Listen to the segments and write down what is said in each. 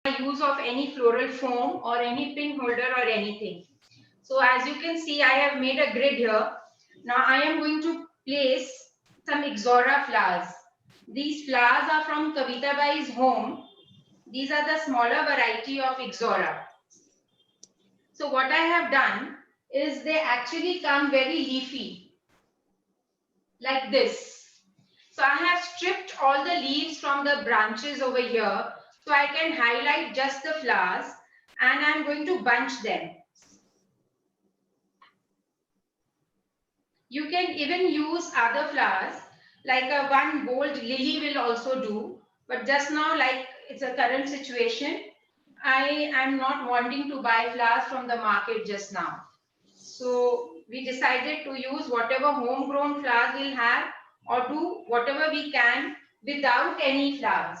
use of any floral foam or any pin holder or anything. So as you can see, I have made a grid here. Now I am going to place some Ixora flowers. These flowers are from Kavita Bai's home. These are the smaller variety of Ixora. So what I have done is they actually come very leafy, like this. So I have stripped all the leaves from the branches over here, so I can highlight just the flowers, and I'm going to bunch them. You can even use other flowers, like a one bold lily will also do, but just now, like it's a current situation, I am not wanting to buy flowers from the market just now. So we decided to use whatever homegrown flowers we'll have, or do whatever we can without any flowers.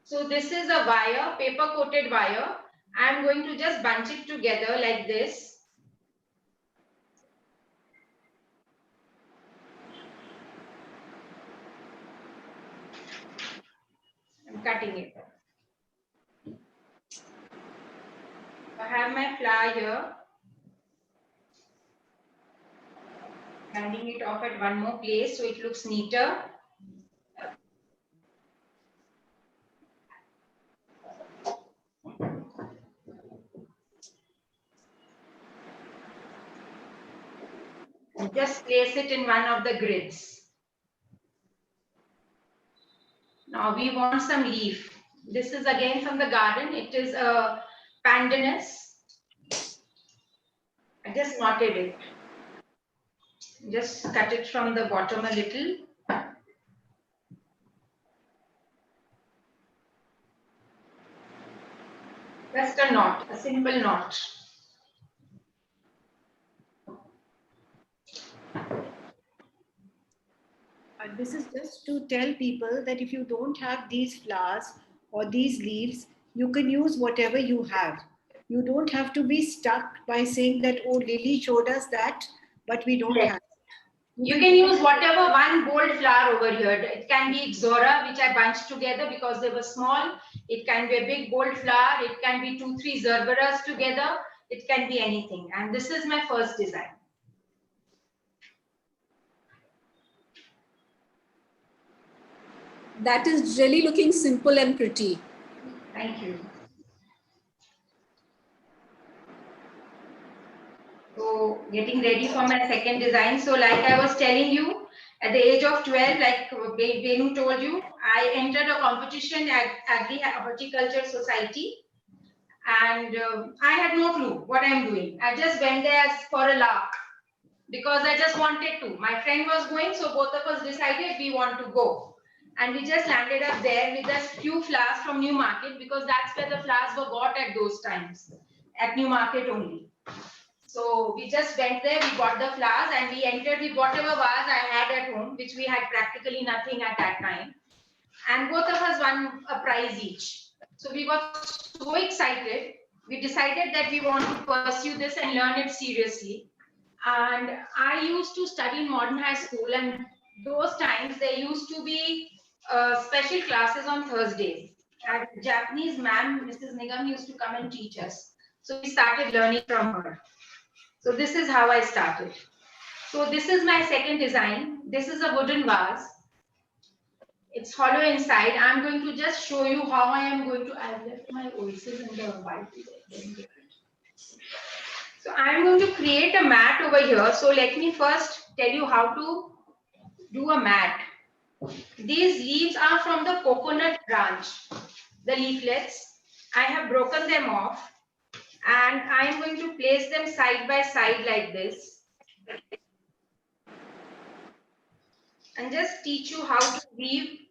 So this is a wire, paper coated wire. I'm going to just bunch it together like this. I'm cutting it. I have my flower here. Handing it off at one more place so it looks neater. And just place it in one of the grids. Now we want some leaf. This is again from the garden. It is a pandanus. I just knotted it. Just cut it from the bottom a little. Just a knot, a simple knot. This is just to tell people that if you don't have these flowers or these leaves, you can use whatever you have. You don't have to be stuck by saying that, oh, Lily showed us that, but we don't have it. You can use whatever one bold flower over here. It can be Ixora, which I bunched together because they were small. It can be a big bold flower. It can be 2-3 Zerberas together. It can be anything. And this is my first design. That is really looking simple and pretty. Thank you. So getting ready for my second design. So like I was telling you, at the age of 12, like Benu told you, I entered a competition at Agri-Horticulture Society. And I had no clue what I'm doing. I just went there for a lark because I just wanted to. My friend was going, so both of us decided we want to go. And we just landed up there with just few flowers from New Market because that's where the flowers were got at those times, at New Market only. So we just went there, we got the flowers and we entered with whatever vase I had at home, which we had practically nothing at that time. And both of us won a prize each. So we got so excited. We decided that we want to pursue this and learn it seriously. And I used to study in modern high school, and those times there used to be special classes on Thursdays. And Japanese ma'am, Mrs. Nigam, used to come and teach us. So we started learning from her. So this is how I started. So this is my second design. This is a wooden vase. It's hollow inside. I'm going to just show you how I am going to. I've left my oasis in the white. So I'm going to create a mat over here. So let me first tell you how to do a mat. These leaves are from the coconut branch, the leaflets. I have broken them off and I'm going to place them side by side like this. And just teach you how to weave.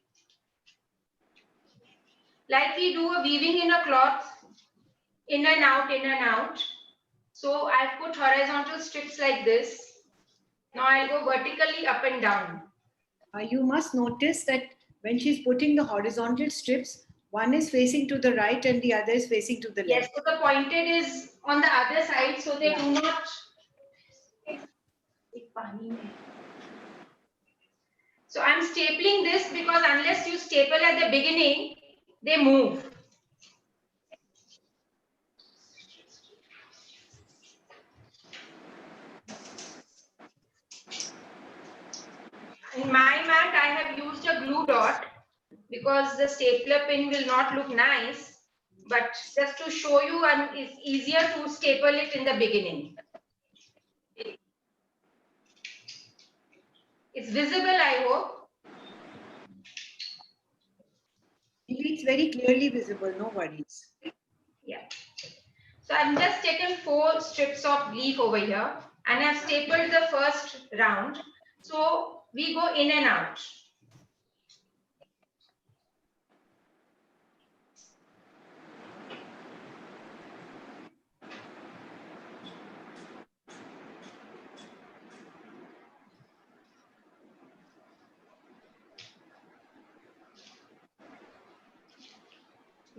Like we do a weaving in a cloth, in and out, in and out. So I've put horizontal strips like this. Now I'll go vertically up and down. You must notice that when she's putting the horizontal strips, one is facing to the right and the other is facing to the left. Yes, so the pointed is on the other side, so they do not. So I'm stapling this because unless you staple at the beginning, they move. In my mat, I have used a glue dot because the stapler pin will not look nice, but just to show you, it's easier to staple it in the beginning. It's visible, I hope. It's very clearly visible, no worries. Yeah. So I've just taken 4 strips of leaf over here and I've stapled the first round. So we go in and out.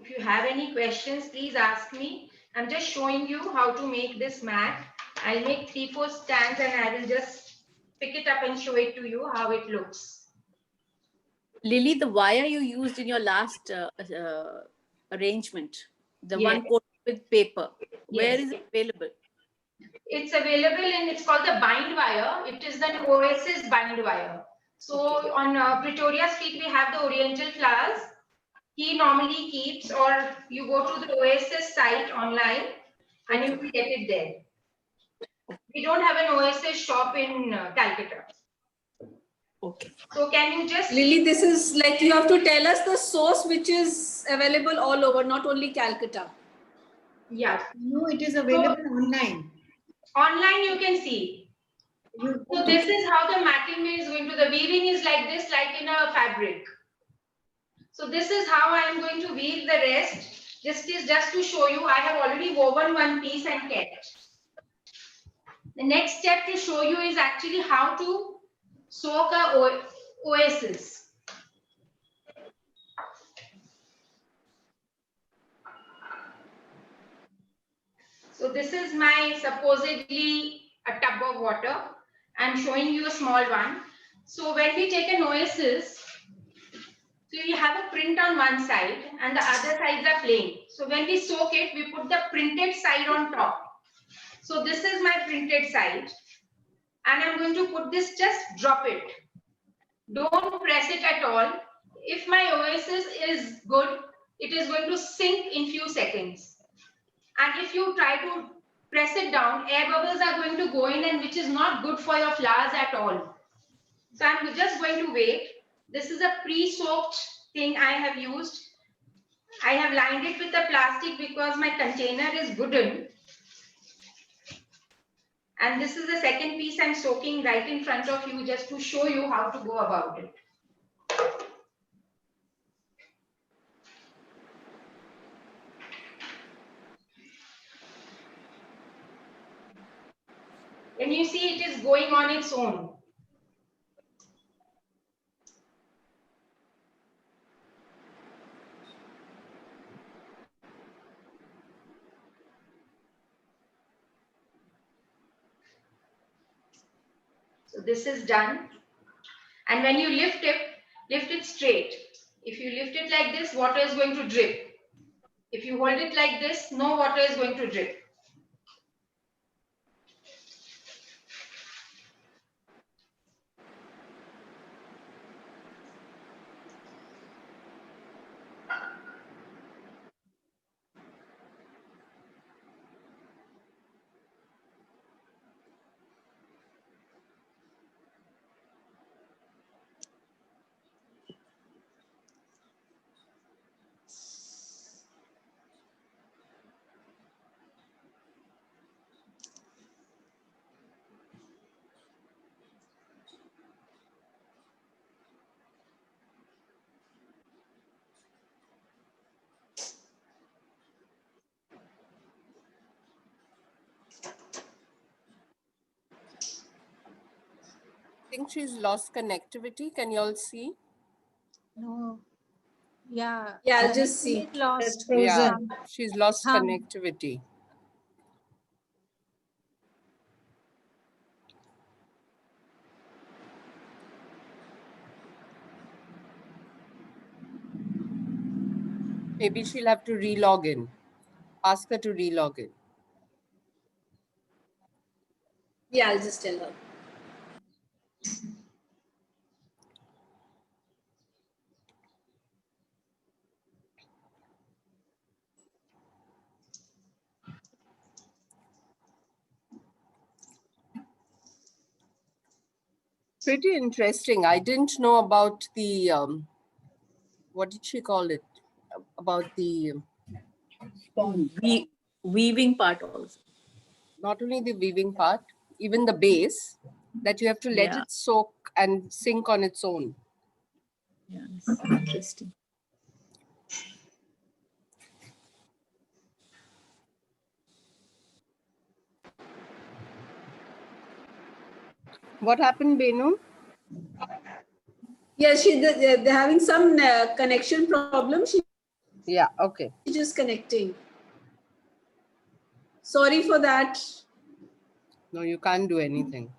If you have any questions, please ask me. I'm just showing you how to make this mat. I'll make 3-4 stands and I will just pick it up and show it to you how it looks. Lily, the wire you used in your last arrangement, the Yes. one coated with paper, where Yes. is it available? It's available in, it's called the bind wire. It is the Oasis bind wire. So Okay. on Pretoria Street, we have the Oriental Flowers. He normally keeps, or you go to the Oasis site online and you will get it there. We don't have an Oasis shop in Calcutta. Okay. So can you just Lily, this is like you have to tell us the source which is available all over, not only Calcutta. Yeah. No, it is available online. Online you can see. So this is how the matting is going to, the weaving is like this, like in a fabric. So this is how I am going to weave the rest. This is just to show you, I have already woven one piece and kept. The next step to show you is actually how to soak a oasis. So this is my supposedly a tub of water. I'm showing you a small one. So when we take an oasis, so you have a print on one side and the other sides are plain. So when we soak it, we put the printed side on top. So this is my printed side. And I'm going to put this, just drop it. Don't press it at all. If my oasis is good, it is going to sink in few seconds. And if you try to press it down, air bubbles are going to go in, and which is not good for your flowers at all. So I'm just going to wait. This is a pre-soaked thing I have used. I have lined it with the plastic because my container is wooden. And this is the second piece I'm soaking right in front of you just to show you how to go about it. And you see it is going on its own. So this is done. And when you lift it straight. If you lift it like this, water is going to drip. If you hold it like this, no water is going to drip. Think she's lost connectivity. Can you all see? No. Yeah. Yeah, I'll just see. It's lost. Yeah, Some- she's lost some- connectivity. Maybe she'll have to re-log in. Ask her to re-log in. Yeah, I'll just tell her. Pretty interesting. I didn't know about the, what did she call it? About the, Weaving part also. not only the weaving part, even the base, that you have to let Yeah. it soak and sink on its own. Yeah, it's interesting. What happened, Benu? Yeah, they're having some connection problem. She's Yeah, okay. just connecting. Sorry for that. No, you can't do anything.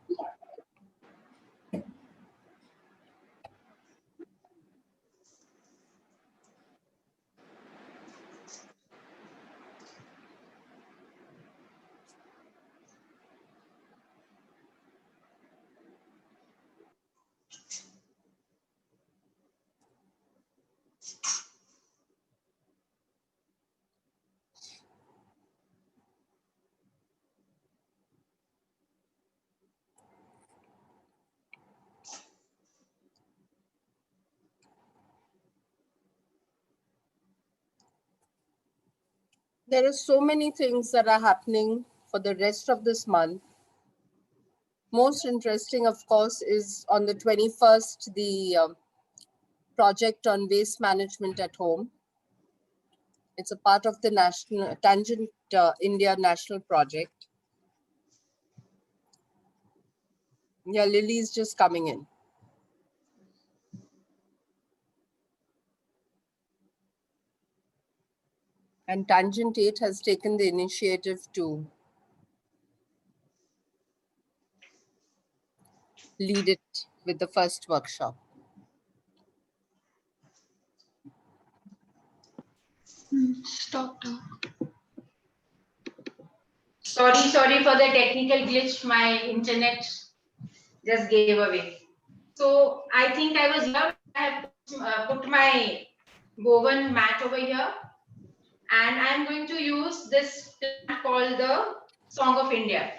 There are so many things that are happening for the rest of this month. Most interesting, of course, is on the 21st, the project on waste management at home. It's a part of the National Tangent India National Project. Yeah, Lily is just coming in. And Tangent 8 has taken the initiative to lead it with the first workshop. Stop. Sorry for the technical glitch. My internet just gave away. So I think I was here. I have put my woven mat over here, and I'm going to use this plant called the Song of India.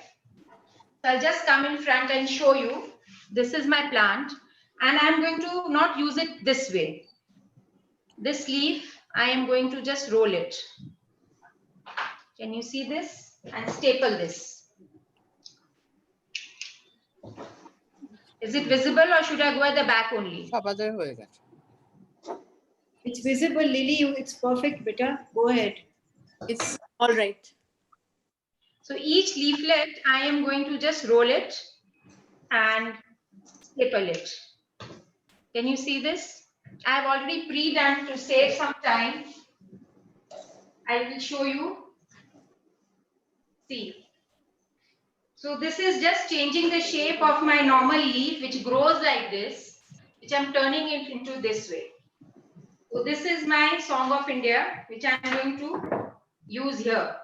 So I'll just come in front and show you. This is my plant, and I'm going to not use it this way. This leaf, I am going to just roll it. Can you see this? And staple this. Is it visible or should I go at the back only? It's visible, Lily. It's perfect, beta. Go ahead. It's all right. So each leaflet, I am going to just roll it and staple it. Can you see this? I have already pre-done to save some time. I will show you. See. So this is just changing the shape of my normal leaf, which grows like this, which I'm turning it into this way. So this is my Song of India, which I'm going to use here.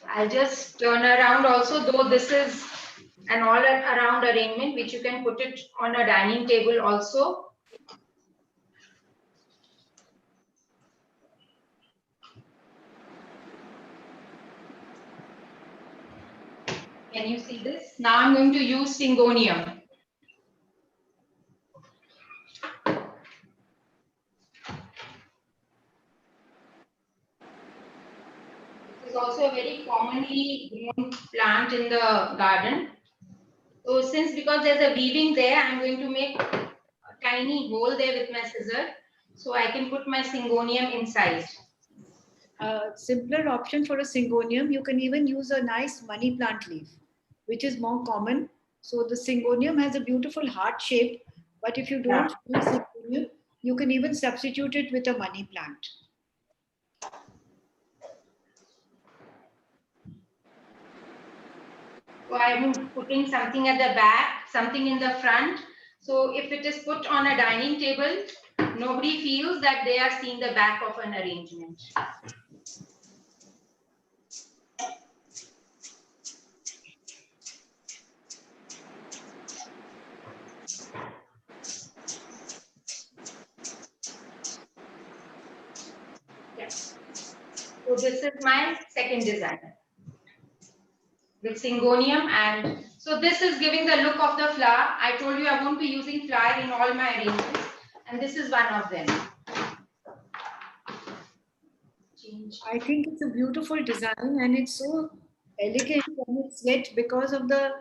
I'll just turn around also, though this is an all around arrangement, which you can put it on a dining table also. Can you see this? Now I'm going to use Syngonium. This is also a very commonly grown plant in the garden. So because there's a weaving there, I'm going to make a tiny hole there with my scissor so I can put my Syngonium inside. Simpler option for a Syngonium, you can even use a nice money plant leaf, which is more common. So the Syngonium has a beautiful heart shape, But if you don't use syngonium, you can even substitute it with a money plant. So I'm putting something at the back, something in the front. So if it is put on a dining table, nobody feels that they are seeing the back of an arrangement. Yes. So this is my second design with syngonium, and so this is giving the look of the flower. I told you I won't be using flower in all my arrangements, and this is one of them. Change. I think it's a beautiful design and it's so elegant, and it's yet because of the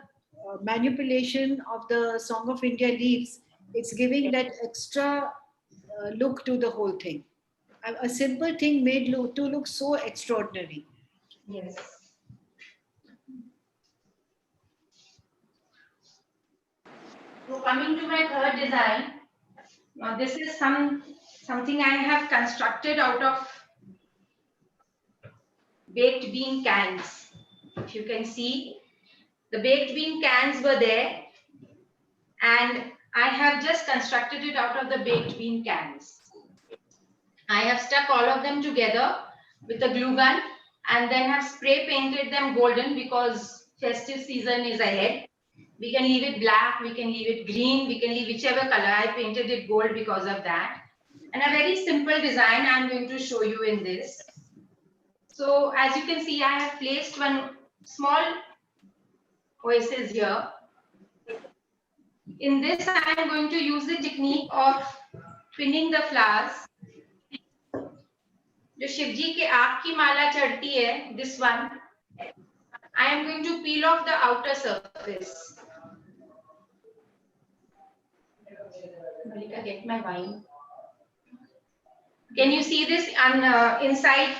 manipulation of the Song of India leaves, it's giving that extra look to the whole thing. A simple thing made to look so extraordinary. Yes. So coming to my third design, now this is something I have constructed out of baked bean cans. If you can see, the baked bean cans were there, and I have just constructed it out of the baked bean cans. I have stuck all of them together with a glue gun and then have spray painted them golden because festive season is ahead. We can leave it black, we can leave it green, we can leave whichever color. I painted it gold because of that. And a very simple design I'm going to show you in this. So as you can see, I have placed one small oasis here. In this, I am going to use the technique of pinning the flowers. जो शिव जी के आँख की माला चढ़ती है, this one, I am going to peel off the outer surface. Malika, get my wine. Can you see this inside?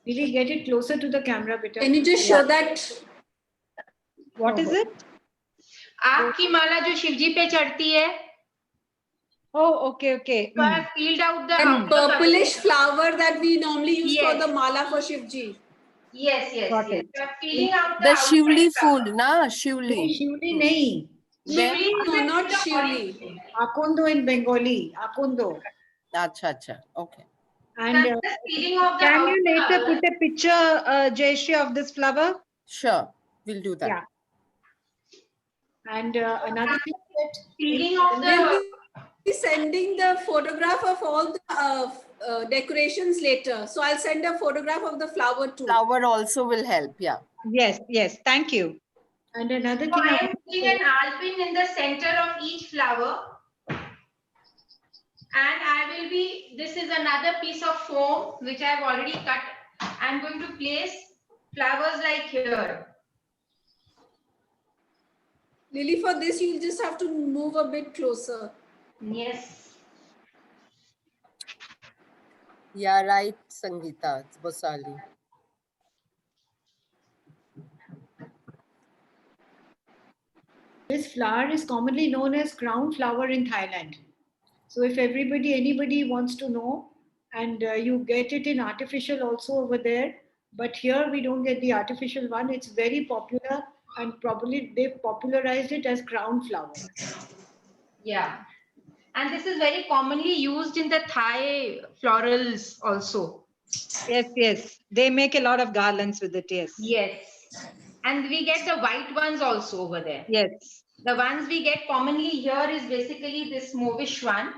Really get it closer to the camera, beta. Can you just show that? What is it? आँख की माला जो शिव जी पे चढ़ती है. Oh, okay. So I have peeled out the That outer purplish surface. flower that we normally use for Yes. the mala for Shivji. Yes. Got So it. I'm peeling out The outside Shivli flower. food, na? Shivli. Shivli nahi. Shivli is No, a not bit of Shivli. orange. Akundo in Bengali. Akundo. Acha. Okay. And I'm just peeling off the Can you later outer. put a picture, Jayashree, of this flower? Sure. We'll do that. Yeah. and another thing that Peeling off We'll the. be sending the photograph of all the decorations later. So I'll send a photograph of the flower too. Flower also will help. Yeah. Yes. Thank you. and another So thing I am putting an alpin in the center of each flower. And I will be, this is another piece of foam which I have already cut. I'm going to place flowers like here. Lily, for this, you'll just have to move a bit closer. Yes. Yeah, right, Sangeeta. It's Bosali. this flower is commonly known as crown flower in Thailand. So if anybody wants to know, and you get it in artificial also over there, but here we don't get the artificial one. It's very popular, and probably they've popularized it as crown flower. Yeah. And this is very commonly used in the Thai florals also. Yes. They make a lot of garlands with it. Yes. Yes. And we get the white ones also over there. Yes. The ones we get commonly here is basically this mauvish one.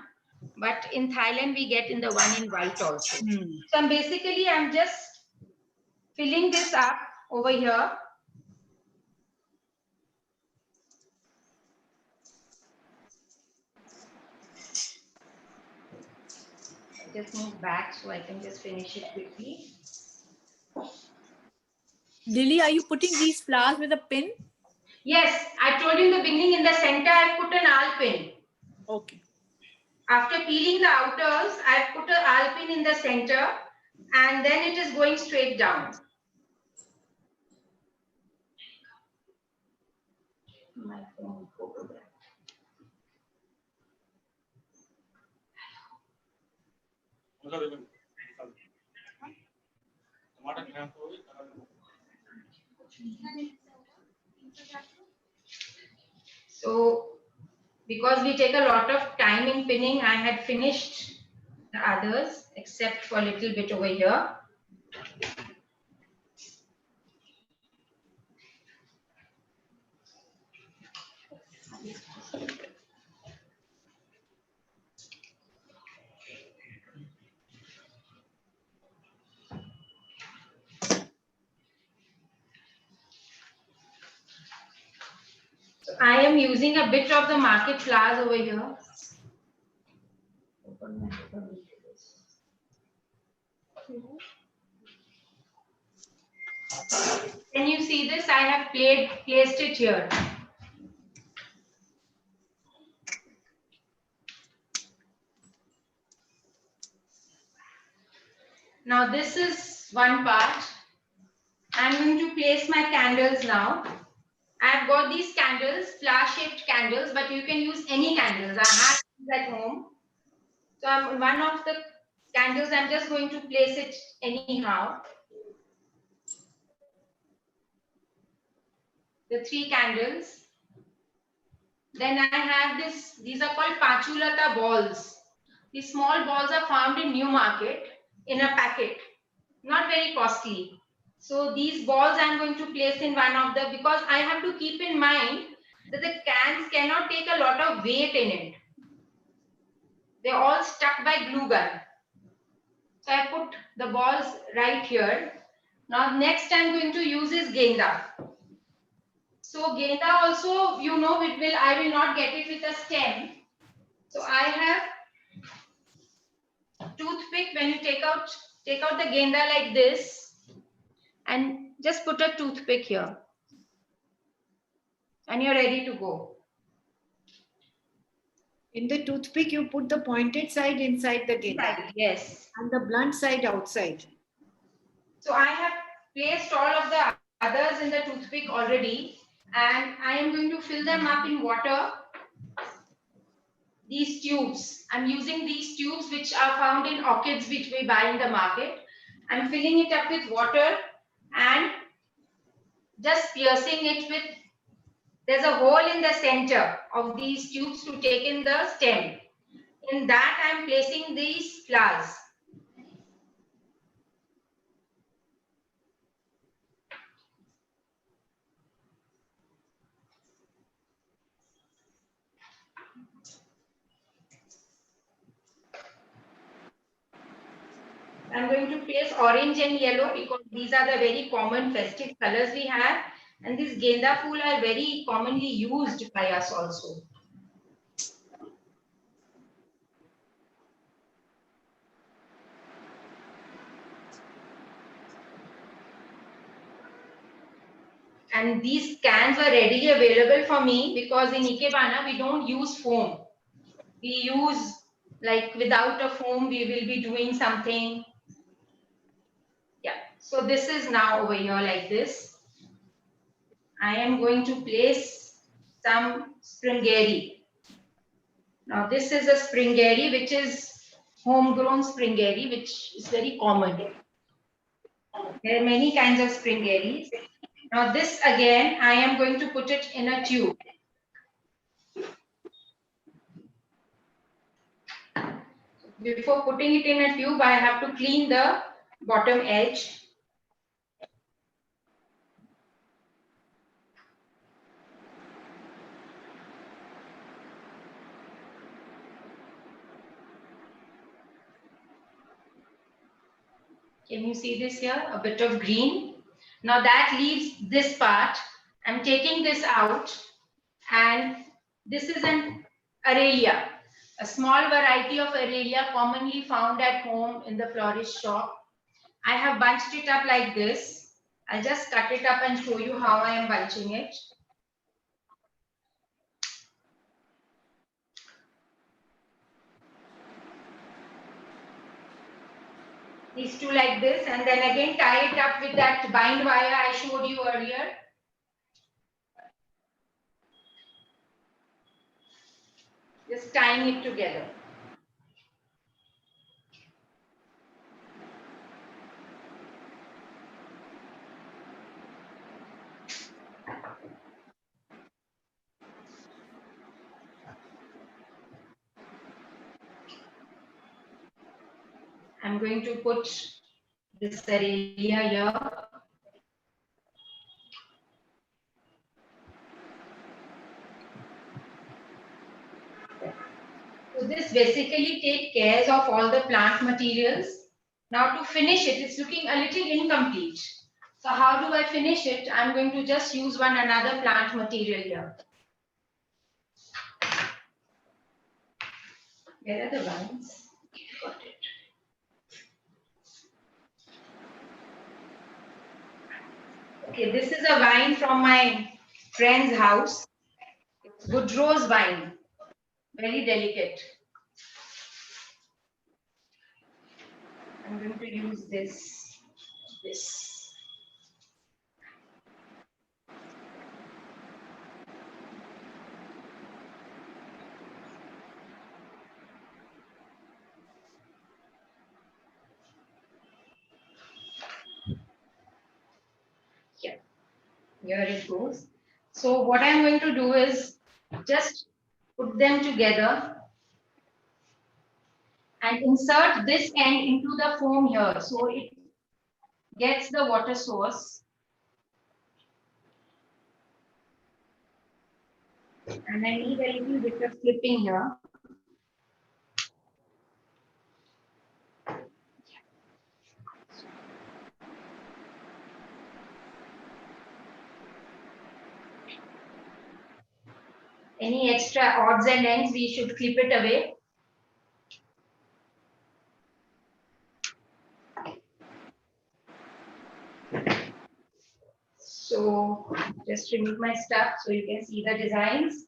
But in Thailand, we get in the one in white also. So I'm just filling this up over here. Just move back so I can just finish it quickly. Lily, are you putting these flowers with a pin? Yes, I told you in the beginning, in the center, I put an alpin. Okay. After peeling the outers, I put an alpin in the center, and then it is going straight down. My phone photograph. So because we take a lot of time in pinning, I had finished the others except for a little bit over here. So I am using a bit of the market flowers over here. Can you see this? I have placed it here. Now this is one part. I'm going to place my candles now. I've got these candles, flower-shaped candles, but you can use any candles. I have these at home. So one of the candles, I'm just going to place it anyhow. The 3 candles. Then I have this, these are called Pachulata balls. These small balls are found in New Market in a packet. Not very costly. So these balls I'm going to place in one of the, because I have to keep in mind that the cans cannot take a lot of weight in it. They're all stuck by glue gun. So I put the balls right here. Now next I'm going to use is Genda. So Genda also, you know, I will not get it with a stem. So I have toothpick. When you take out the Genda like this and just put a toothpick here. And you're ready to go. In the toothpick, you put the pointed side inside the genda. Right, yes. And the blunt side outside. So I have placed all of the others in the toothpick already. And I am going to fill them up in water. These tubes. I'm using these tubes which are found in orchids which we buy in the market. I'm filling it up with water and just piercing it with, there's a hole in the center of these tubes to take in the stem. In that I'm placing these flowers. I'm going to place orange and yellow because these are the very common festive colors we have. And these Genda Phool are very commonly used by us also. And these cans were readily available for me because in Ikebana we don't use foam. We use, like, without a foam we will be doing something. Yeah, so this is now over here like this. I am going to place some Springeri. Now this is a Springeri which is homegrown Springeri, which is very common. There are many kinds of Springeris. Now this again, I am going to put it in a tube. Before putting it in a tube, I have to clean the bottom edge. Can you see this here? A bit of green. Now that leaves this part. I'm taking this out, and this is an Aralia, a small variety of Aralia commonly found at home in the florist shop. I have bunched it up like this. I'll just cut it up and show you how I am bunching it. These two like this, and then again tie it up with that bind wire I showed you earlier. Just tying it together. I'm going to put this area here. So this basically take care of all the plant materials. Now to finish it, it's looking a little incomplete. So how do I finish it? I'm going to just use another plant material here. Where are the vines? Got it. Okay, this is a vine from my friend's house. It's Woodrow's vine. Very delicate. I'm going to use this. Here it goes. So what I'm going to do is just put them together and insert this end into the foam here. So it gets the water source. And I need a little bit of clipping here. Any extra odds and ends, we should clip it away. So just remove my stuff so you can see the designs.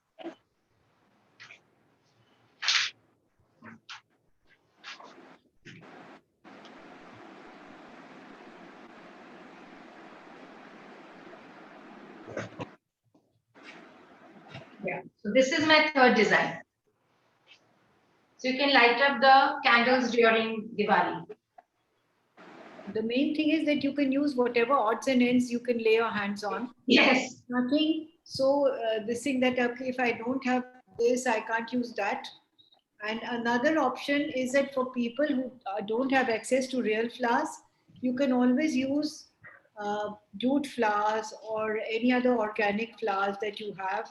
Yeah, so this is my third design. So you can light up the candles during Diwali. The main thing is that you can use whatever odds and ends you can lay your hands on. Yes. Nothing so this thing that okay, if I don't have this, I can't use that. And another option is that for people who don't have access to real flowers, you can always use jute flowers or any other organic flowers that you have.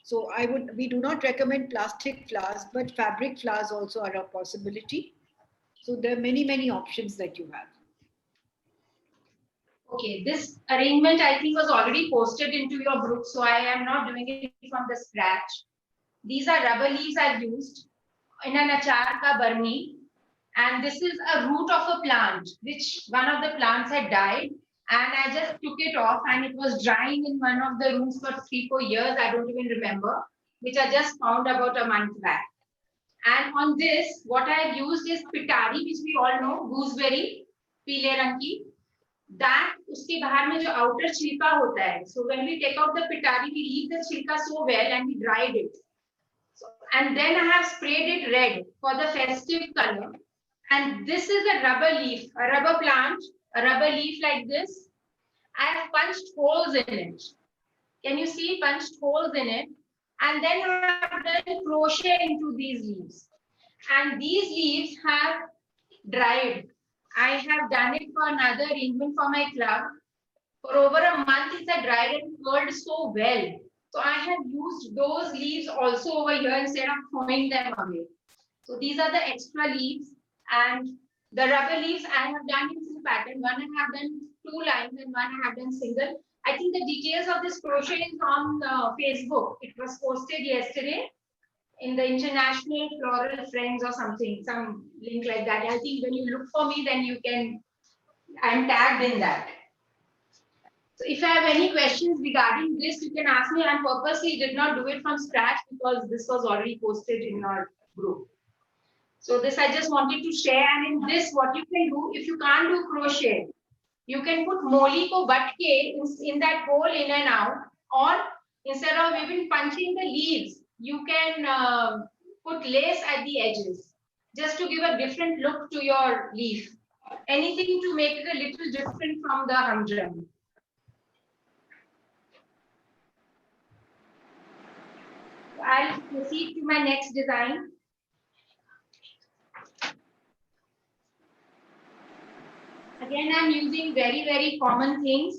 So we do not recommend plastic flowers, but fabric flowers also are a possibility. So there are many, many options that you have. Okay, this arrangement I think was already posted into your group, so I am not doing it from the scratch. These are rubber leaves I've used in an achar ka barni, and this is a root of a plant, which one of the plants had died, and I just took it off, and it was drying in one of the rooms for 3-4 years, I don't even remember, which I just found about a month back. And on this, what I have used is pitari, which we all know, gooseberry, पीले रंग की. That उसके बाहर में जो outer छिलका होता है. So when we take out the pitari, we leave the छिलका so well and we dried it. So, and then I have sprayed it red for the festive color. And this is a rubber leaf, a rubber plant, a rubber leaf like this. I have punched holes in it. Can you see punched holes in it? And then I have done crochet into these leaves. And these leaves have dried. I have done it for another arrangement for my club. For over a month, it's dried and curled so well. So I have used those leaves also over here instead of throwing them away. So these are the extra leaves, and the rubber leaves I have done in two patterns. One I have done 2 lines and one I have done single. I think the details of this crochet is on Facebook. It was posted yesterday in the International Floral Friends or something, some link like that. I think when you look for me, then you can, I'm tagged in that. So if you have any questions regarding this, you can ask me. I purposely did not do it from scratch because this was already posted in our group. So this I just wanted to share. And in this, what you can do, if you can't do crochet, you can put moli ko batke in that hole in and out, or instead of even punching the leaves, you can put lace at the edges just to give a different look to your leaf. Anything to make it a little different from the humdrum. I'll proceed to my next design. Again, I'm using very common things.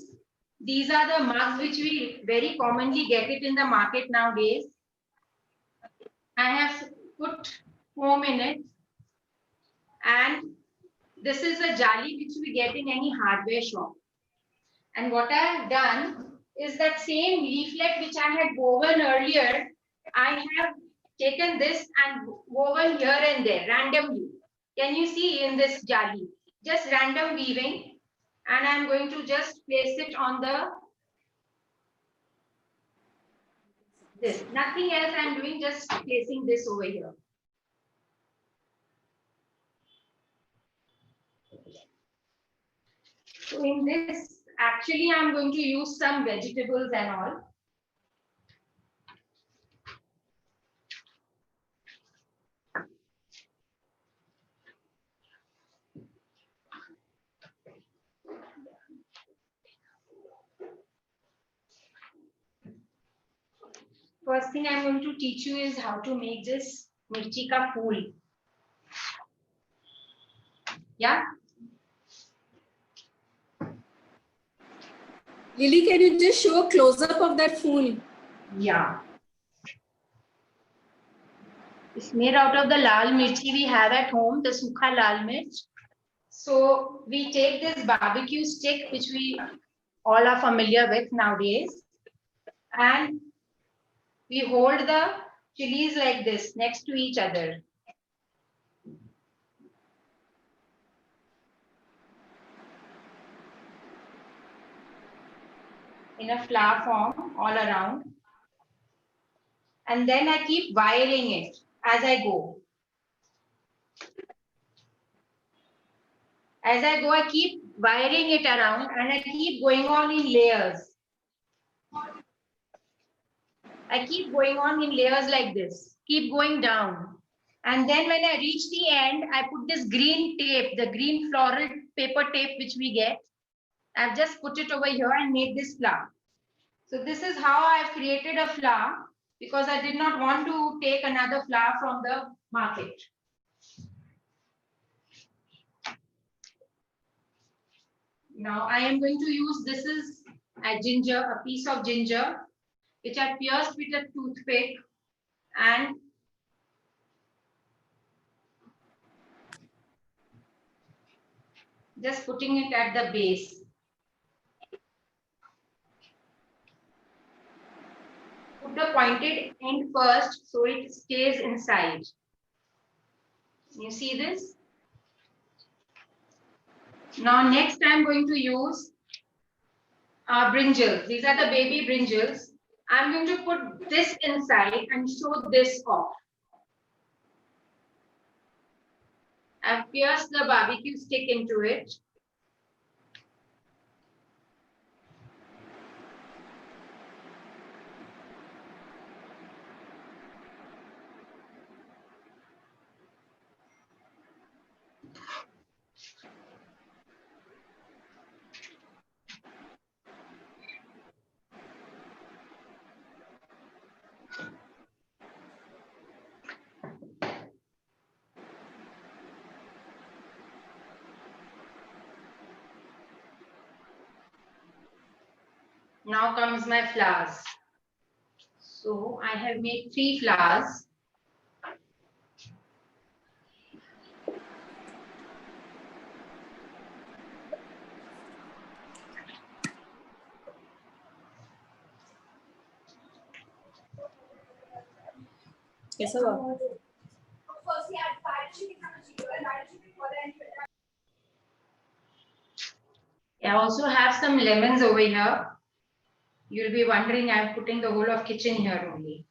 These are the mugs which we very commonly get it in the market nowadays. I have put foam in it, and this is a jali which we get in any hardware shop. And what I have done is that same leaflet which I had woven earlier, I have taken this and woven here and there randomly. Can you see in this jali? Just random weaving, and I'm going to just place it on the this. Nothing else I'm doing, just placing this over here. So in this, actually, I'm going to use some vegetables and all. First thing I'm going to teach you is how to make this mirchi ka phool. Yeah. Lily, can you just show a close-up of that phool? Yeah. It's made out of the lal mirchi we have at home, the sukha lal mirch. So we take this barbecue stick, which we all are familiar with nowadays, and we hold the chilies like this next to each other. In a flower form all around. And then I keep wiring it as I go. As I go, I keep wiring it around and I keep going on in layers. I keep going on in layers like this, keep going down. And then when I reach the end, I put this green tape, the green floral paper tape which we get. I've just put it over here and made this flower. So this is how I've created a flower, because I did not want to take another flower from the market. Now I am going to use, this is a ginger, a piece of ginger, which I pierced with a toothpick and just putting it at the base. Put the pointed end first so it stays inside. You see this? Now next I'm going to use brinjals. These are the baby brinjals. I'm going to put this inside and show this off. I've pierced the barbecue stick into it. Now comes my flowers. So I have made 3 flowers. Yes, sir. I also have some lemons over here. You'll be wondering, I'm putting the whole of kitchen here only.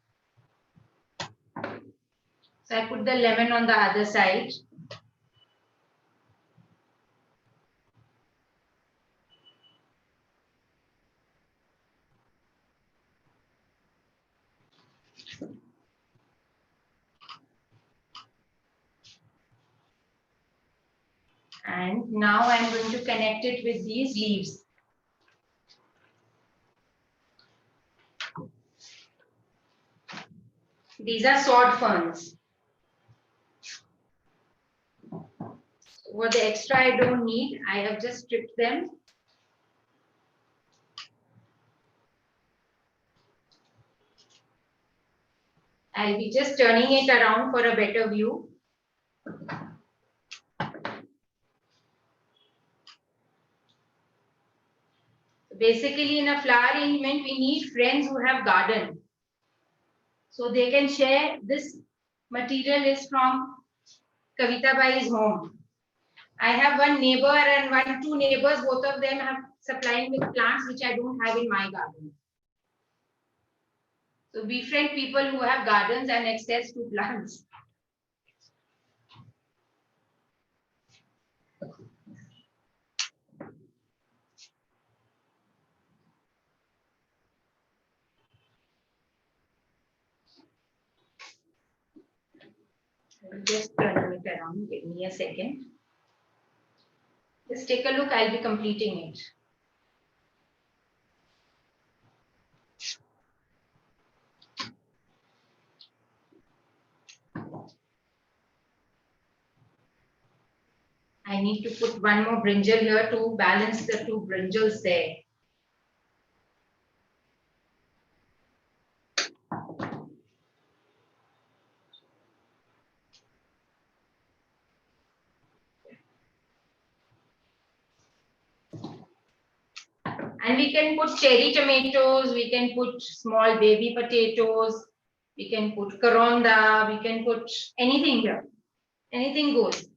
So I put the lemon on the other side. And now I'm going to connect it with these leaves. These are sword ferns. So For the extra I don't need, I have just stripped them. I'll be just turning it around for a better view. Basically, in a flower arrangement, we need friends who have garden. So they can share. This material is from Kavita Bai's home. I have one neighbor and two neighbors. Both of them have supplying with plants which I don't have in my garden. So befriend people who have gardens and access to plants. Just turn it around. Give me a second. Just take a look. I'll be completing it. I need to put one more brinjal here to balance the two brinjals there. And we can put cherry tomatoes, we can put small baby potatoes, we can put karonda, we can put anything here. Anything goes.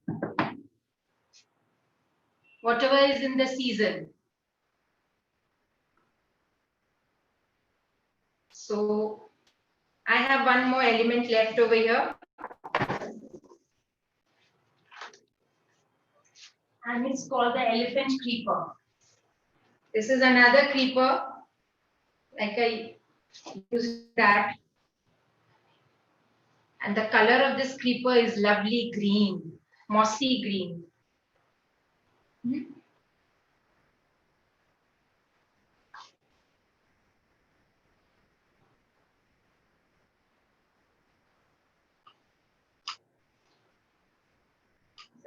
Whatever is in the season. So I have one more element left over here. And it's called the elephant creeper. This is another creeper, like I use that. And the color of this creeper is lovely green, mossy green.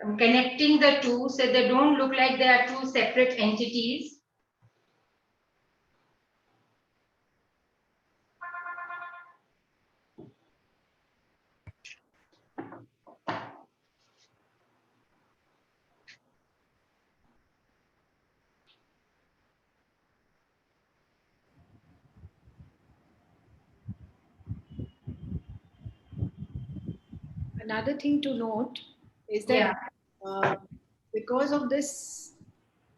I'm connecting the two so they don't look like they are two separate entities. Another thing to note is that because of this,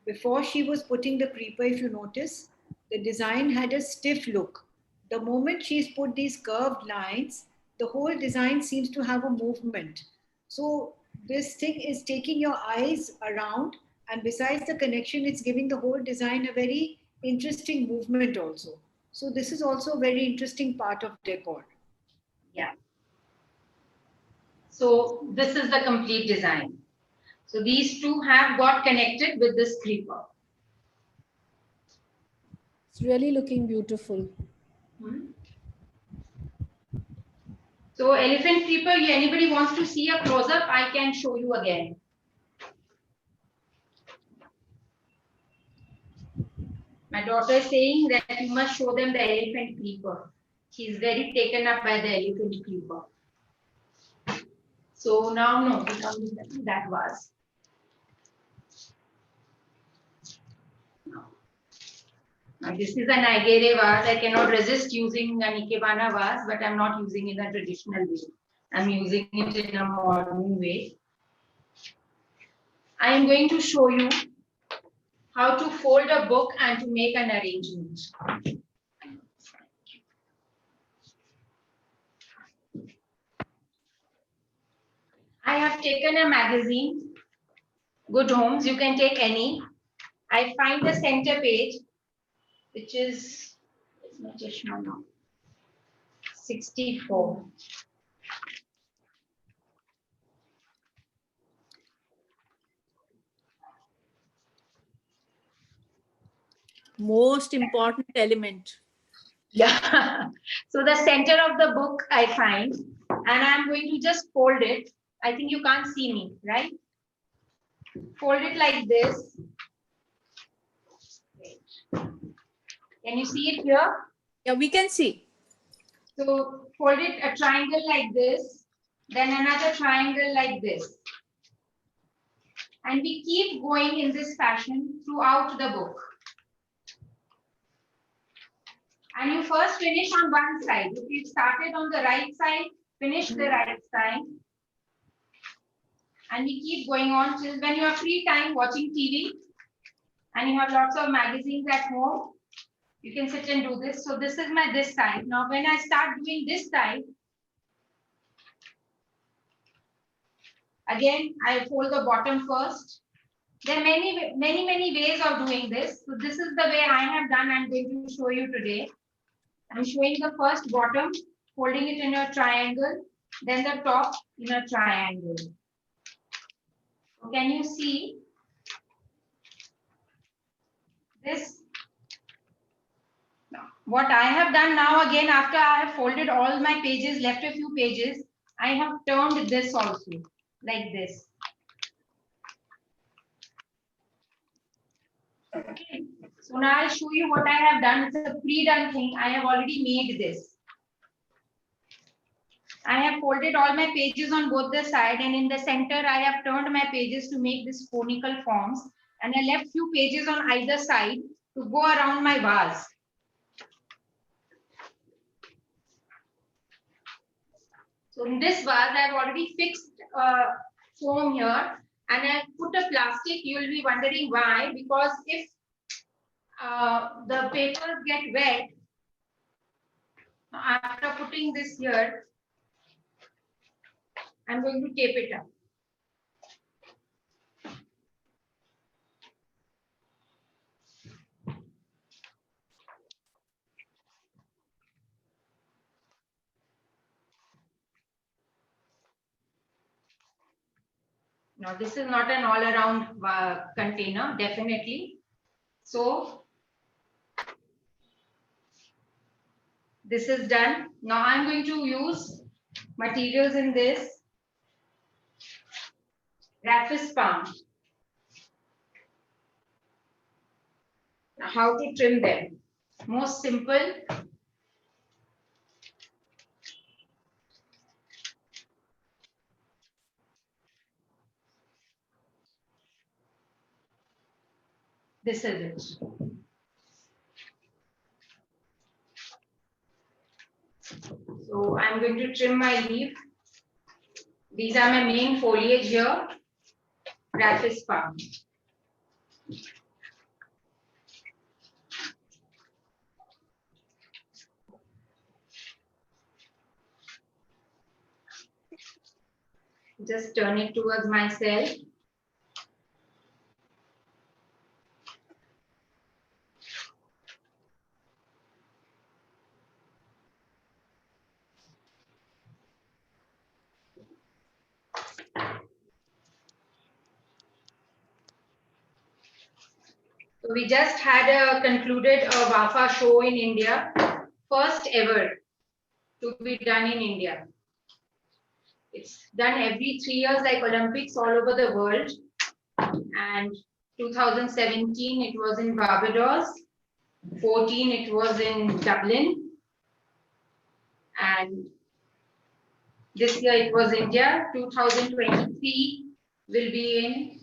before she was putting the creeper, if you notice, the design had a stiff look. The moment she's put these curved lines, the whole design seems to have a movement. So this thing is taking your eyes around, and besides the connection, it's giving the whole design a very interesting movement also. So this is also a very interesting part of decor. Yeah. So this is the complete design. So these two have got connected with this creeper. It's really looking beautiful. So elephant creeper, anybody wants to see a close-up, I can show you again. My daughter is saying that you must show them the elephant creeper. She's very taken up by the elephant creeper. So now, no, that was. Now, this is an Aigere vase. I cannot resist using an Ikebana vase, but I'm not using it in a traditional way. I'm using it in a modern way. I am going to show you how to fold a book and to make an arrangement. I have taken a magazine, Good Homes, you can take any. I find the center page, which is 64. Most important element. Yeah. So the center of the book I find, and I'm going to just fold it. I think you can't see me, right? fold it like this. Can you see it here? Yeah, we can see. So fold it a triangle like this, then another triangle like this. And we keep going in this fashion throughout the book. And you first finish on one side. If you started on the right side, finish the right side. And we keep going on till when you have free time watching TV and you have lots of magazines at home, you can sit and do this. So this is my this side. Now when I start doing this side, again, I fold the bottom first. There are many ways of doing this. So this is the way I have done. I'm going to show you today. I'm showing the first bottom, folding it in a triangle, then the top in a triangle. So can you see this? What I have done now, again, after I have folded all my pages, left a few pages, I have turned this also, like this. Okay. So now I'll show you what I have done. It's a pre-done thing. I have already made this. I have folded all my pages on both the side, and in the center, I have turned my pages to make this conical forms. And I left few pages on either side to go around my vase. So in this vase, I have already fixed foam here, and I have put a plastic. You will be wondering why, because if the papers get wet after putting this here, I'm going to tape it up. Now this is not an all-around container, definitely. So this is done. Now I'm going to use materials in this. Raffis palm. Now how to trim them? Most simple. This is it. So I'm going to trim my leaf. These are my main foliage here. Raffis palm. Just turn it towards myself. So we just had concluded a WAFA show in India, first ever to be done in India. It's done every 3 years like Olympics all over the world. And 2017, it was in Barbados. 14, it was in Dublin. And this year it was India. 2023 will be in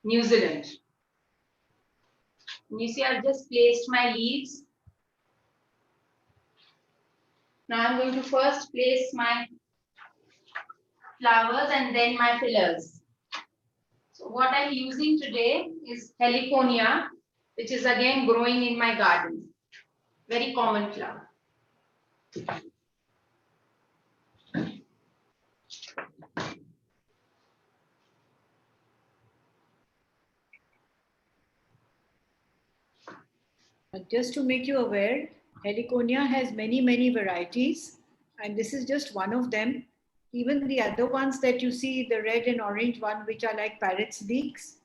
New Zealand. And you see, I've just placed my leaves. Now I'm going to first place my flowers and then my fillers. So what I'm using today is Heliconia, which is again growing in my garden. Very common flower. Just to make you aware, Heliconia has many varieties, and this is just one of them. Even the other ones that you see, the red and orange one, which are like parrot's beaks,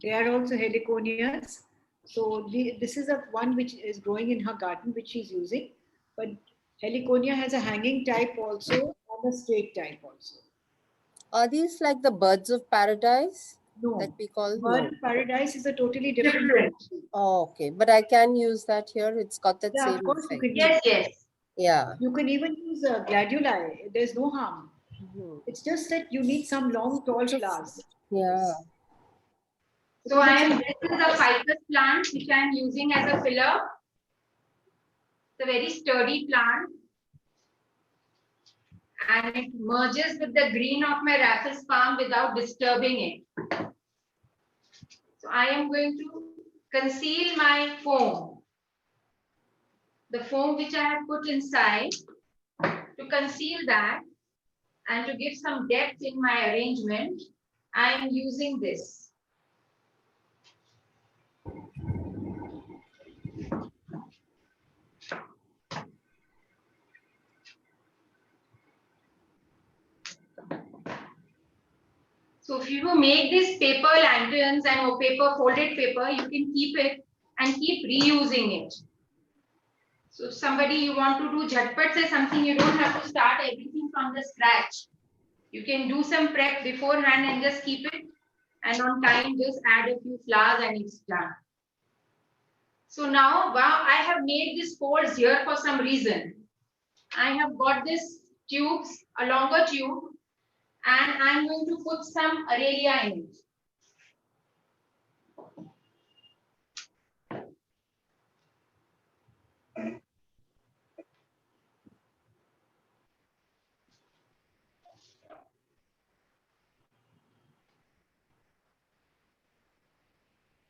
they are also Heliconias. So this is one which is growing in her garden, which she's using. But Heliconia has a hanging type also and a straight type also. Are these like the birds of paradise? No. that we call? Bird No. paradise is a totally different. Different. Oh, okay. But I can use that here. It's got that Yeah, of same course you effect. can use. Yes, yes. Yeah. You can even use gladuli. There's no harm. Mhm. It's just that you need some long, tall flowers. Yeah. So this is a ficus plant which I am using as a filler. It's a very sturdy plant. And it merges with the green of my Raffles palm without disturbing it. So I am going to conceal my foam. The foam which I have put inside, to conceal that and to give some depth in my arrangement, I am using this. So if you make this paper lanterns and paper folded paper, you can keep it and keep reusing it. So if somebody you want to do jhatpat say something, you don't have to start everything from the scratch. You can do some prep beforehand and just keep it, and on time just add a few flowers and it's done. So now, wow, I have made these folds here for some reason. I have got this tubes, a longer tube, and I'm going to put some Aurelia in it.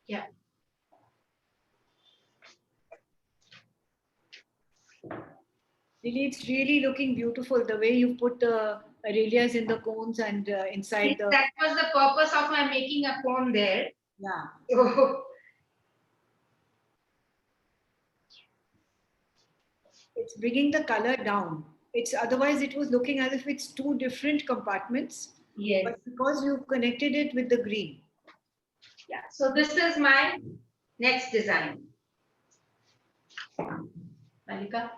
Yeah. Lily, it's really looking beautiful the way you put the arelias in the cones and inside the. That was the purpose of my making a cone there. Yeah. So, It's bringing the color down. It's otherwise it was looking as if it's two different compartments. yes. But because you've connected it with the green. Yeah. So this is my next design. Malika.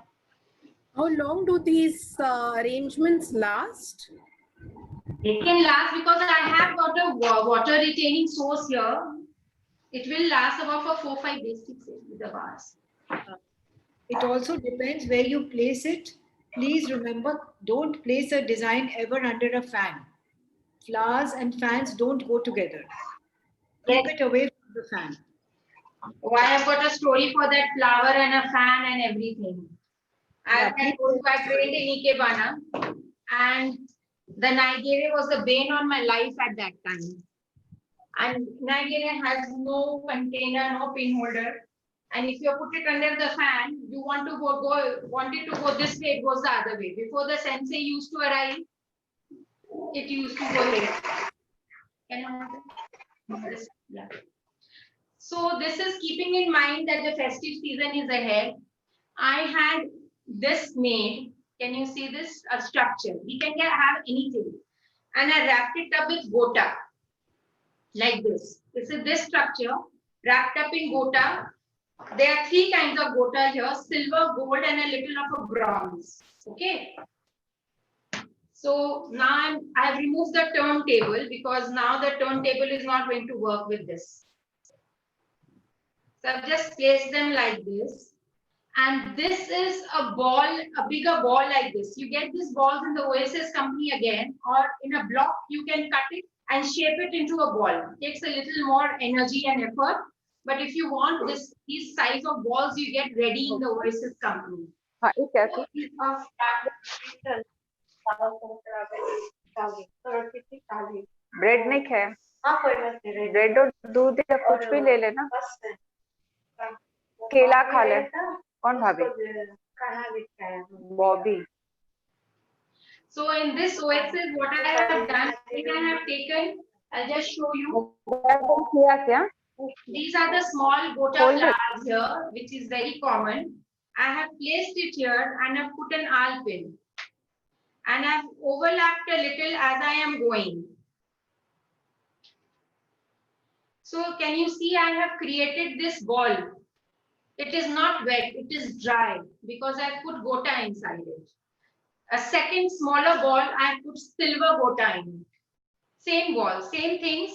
How long do these arrangements last? They can last because I have got a water retaining source here. It will last about for 4-5 days, 6 days with the vase. It also depends where you place it. Please remember, don't place a design ever under a fan. Flowers and fans don't go together. Keep it away from the fan. Oh, I have got a story for that flower and a fan and everything. I trained in Ikebana, and the Nigeria was the bane on my life at that time. And Nigeria has no container, no pin holder. And if you put it under the fan, you want it to go this way, it goes the other way. Before the sensei used to arrive, it used to go here. Can I have this? Yeah. So this is keeping in mind that the festive season is ahead. I had this made. Can you see this? A structure. We can have anything. And I wrapped it up with gota. Like this. This is this structure wrapped up in gota. There are 3 kinds of gota here: silver, gold, and a little of a bronze. Okay. So now I have removed the turntable because now the turntable is not going to work with this. So I've just placed them like this. And this is a ball, a bigger ball like this. You get these balls in the Oasis company again, or in a block, you can cut it and shape it into a ball. It takes a little more energy and effort. But if you want these size of balls, you get ready in the Oasis company. Bread नहीं खाया, bread और दूध या कुछ भी ले लेना, केला खा ले. कौन भाभी? Bobby. So in this Oasis, what I have done, I have taken, I'll just show you. क्या? These are the small gota flowers here, which is very common. I have placed it here and I've put an awl pin. And I've overlapped a little as I am going. So can you see I have created this ball? It is not wet, it is dry because I put gota inside it. A second smaller ball, I put silver gota in it. Same wall, same things,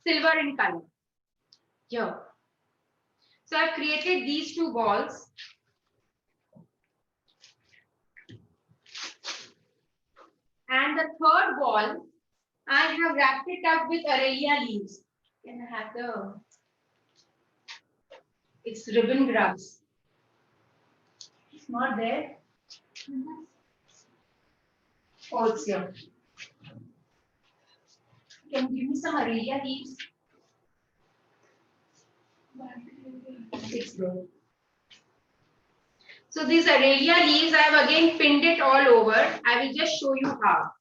silver in color. Here. So I've created these two balls. And the third ball, I have wrapped it up with Aurelia leaves. Can I have the, it's ribbon grass. It's not there. Oh, it's here. Can you give me some Aurelia leaves? It's there. So these Aurelia leaves, I have again pinned it all over. I will just show you how.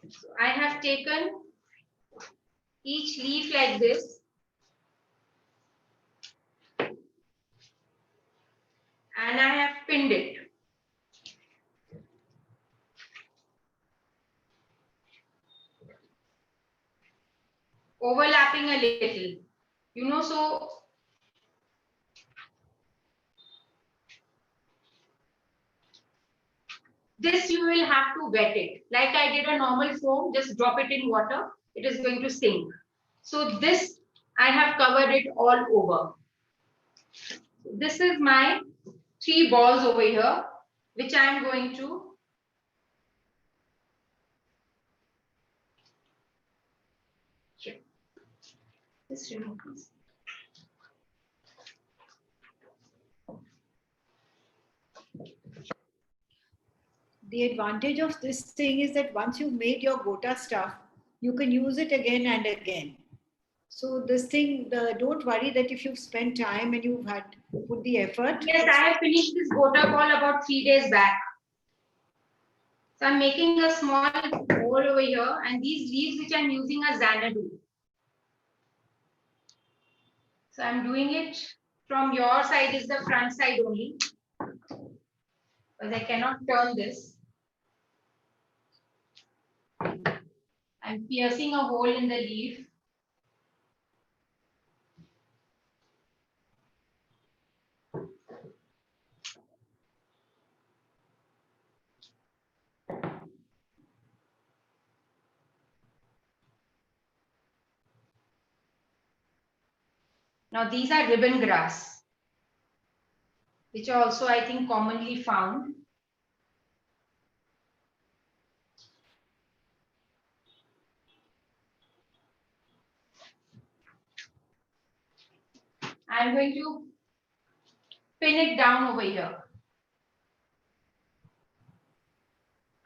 So I have taken each leaf like this. And I have pinned it. Overlapping a little. You know, so this you will have to wet it. Like I did a normal foam, just drop it in water. It is going to sink. So this, I have covered it all over. This is my 3 balls over here, which I am going to here. Just remove this. The advantage of this thing is that once you've made your gota stuff, you can use it again and again. So this thing, don't worry that if you've spent time and you've had put the effort. Yes, I have finished this gota ball about 3 days back. So I'm making a small hole over here, and these leaves which I'm using are Xanadu. So I'm doing it from your side is the front side only, because I cannot turn this. I'm piercing a hole in the leaf. Now these are ribbon grass, which are also I think commonly found. I'm going to pin it down over here.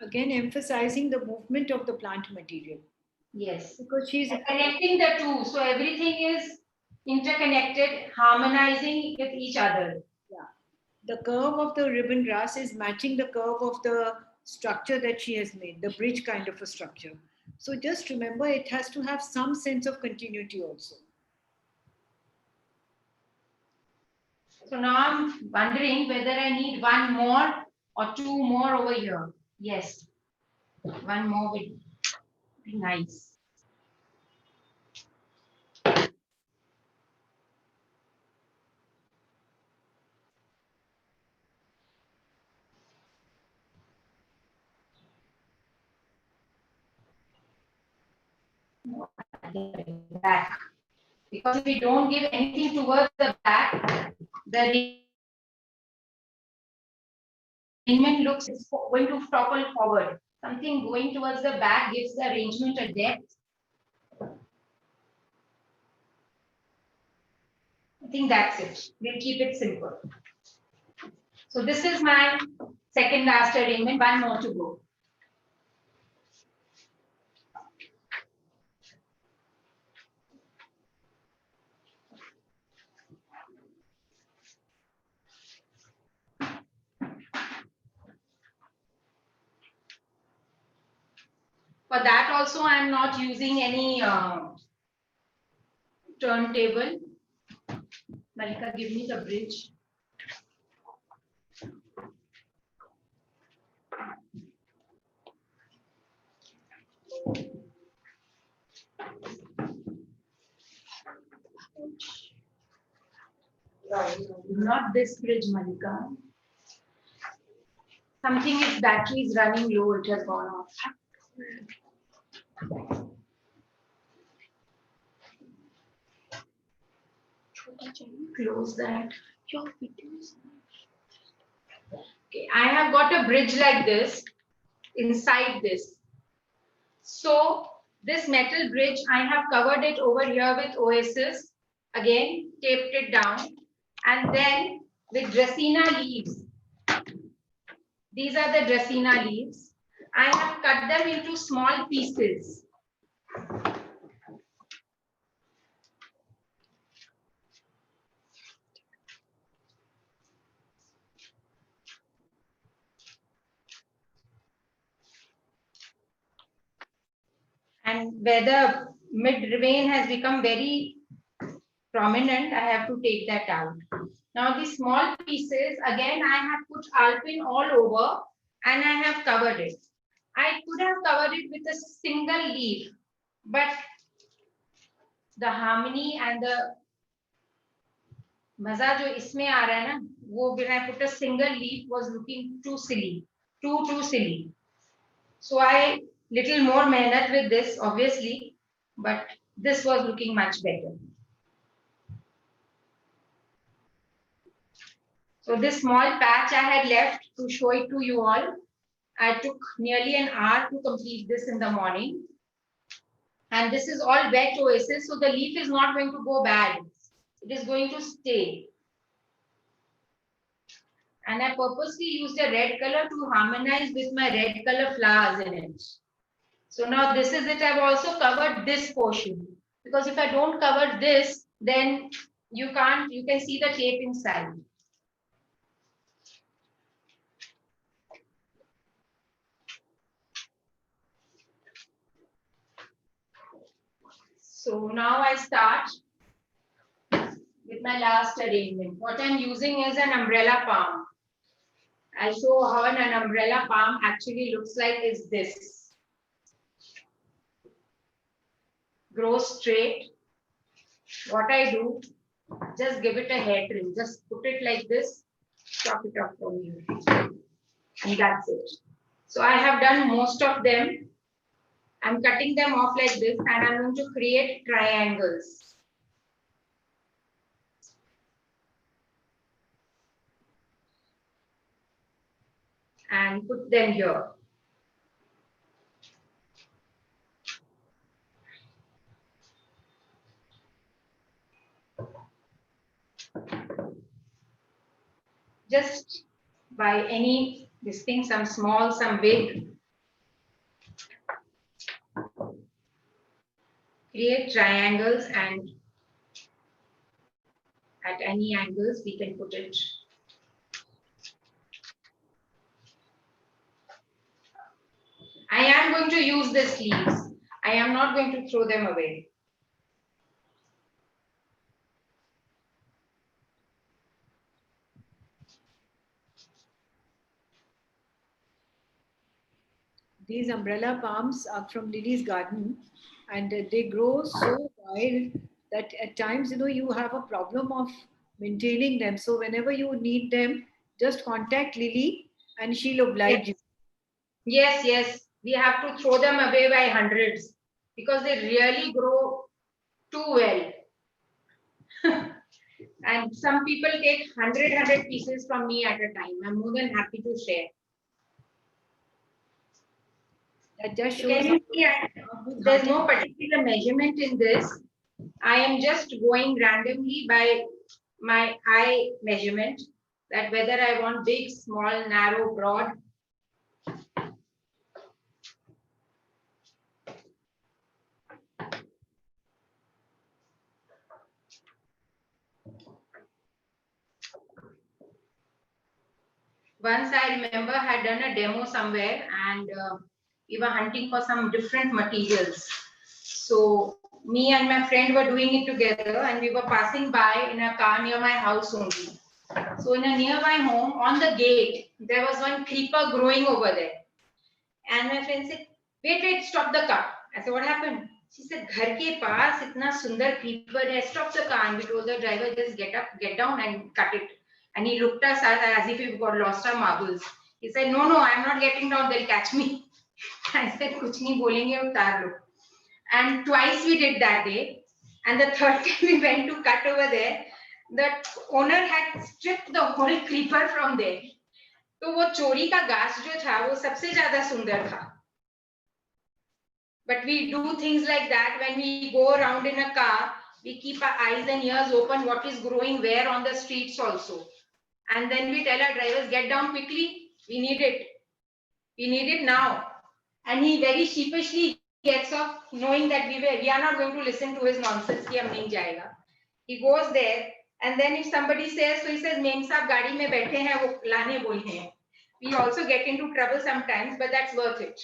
Again, emphasizing the movement of the plant material. Yes. Because she's connecting the two. So everything is interconnected, harmonizing with each other. Yeah. The curve of the ribbon grass is matching the curve of the structure that she has made, the bridge kind of a structure. So just remember, it has to have some sense of continuity also. So now I'm wondering whether I need one more or 2 more over here. Yes, one more would be nice. Back. Because if we don't give anything towards the back, the arrangement looks going to topple forward. Something going towards the back gives the arrangement a depth. I think that's it. We'll keep it simple. So this is my second last arrangement, one more to go. For that also, I am not using any turntable. Malika, give me the bridge. Not this bridge, Malika. Something, its battery is running low, it has gone off. Close that. Okay, I have got a bridge like this inside this. So this metal bridge, I have covered it over here with Oasis. Again, taped it down, and then with Dracaena leaves. These are the Dracaena leaves. I have cut them into small pieces. And where the mid-vein has become very prominent, I have to take that out. Now the small pieces, again, I have put Alpin all over and I have covered it. I could have covered it with a single leaf, but the harmony and the maza jo isme aa raha hai na, wo when I put a single leaf was looking too silly, too silly. So I little more mehnat with this, obviously, but this was looking much better. So this small patch I had left to show it to you all. I took nearly an hour to complete this in the morning. And this is all wet Oasis, so the leaf is not going to go bad. It is going to stay. And I purposely used a red color to harmonize with my red color flowers in it. So now this is it. I've also covered this portion, because if I don't cover this, then you can see the tape inside. So now I start with my last arrangement. What I'm using is an umbrella palm. I'll show how an umbrella palm actually looks like is this. Grow straight. What I do, just give it a hair trim. Just put it like this, chop it off from here. And that's it. So I have done most of them. I'm cutting them off like this and I'm going to create triangles. And put them here. Just by any, this thing, some small, some big. Create triangles and at any angles we can put it. I am going to use the sleeves. I am not going to throw them away. These umbrella palms are from Lily's garden, and they grow so wild that at times, you have a problem of maintaining them. So whenever you need them, just contact Lily and she'll oblige you. Yes, yes. We have to throw them away by hundreds because they really grow too well. And some people take 100 pieces from me at a time. I'm more than happy to share. That just Can shows. you see, there's no particular measurement in this. I am just going randomly by my eye measurement, that whether I want big, small, narrow, broad. Once I remember I had done a demo somewhere and we were hunting for some different materials. So me and my friend were doing it together and we were passing by in a car near my house only. So in a nearby home, on the gate, there was one creeper growing over there. And my friend said, wait, stop the car. I said, what happened? She said, घर के पास इतना सुंदर creeper है. Stop the car. And we told the driver, just get down and cut it. And he looked at us as if we got lost our marbles. He said, no, I'm not getting down. They'll catch me. I said, कुछ नहीं बोलेंगे, उतार लो. And twice we did that day. And the third time we went to cut over there, the owner had stripped the whole creeper from there. तो वो चोरी का घास जो था वो सबसे ज्यादा सुंदर था. But we do things like that when we go around in a car. We keep our eyes and ears open what is growing where on the streets also. And then we tell our drivers, get down quickly. We need it. We need it now. And he very sheepishly gets off knowing that we are not going to listen to his nonsense. Ki hum nahi jayega. He goes there. And then if somebody says, so he says, Mem sahab gaadi mein baithe hain, wo lane bole hain. We also get into trouble sometimes, but that's worth it.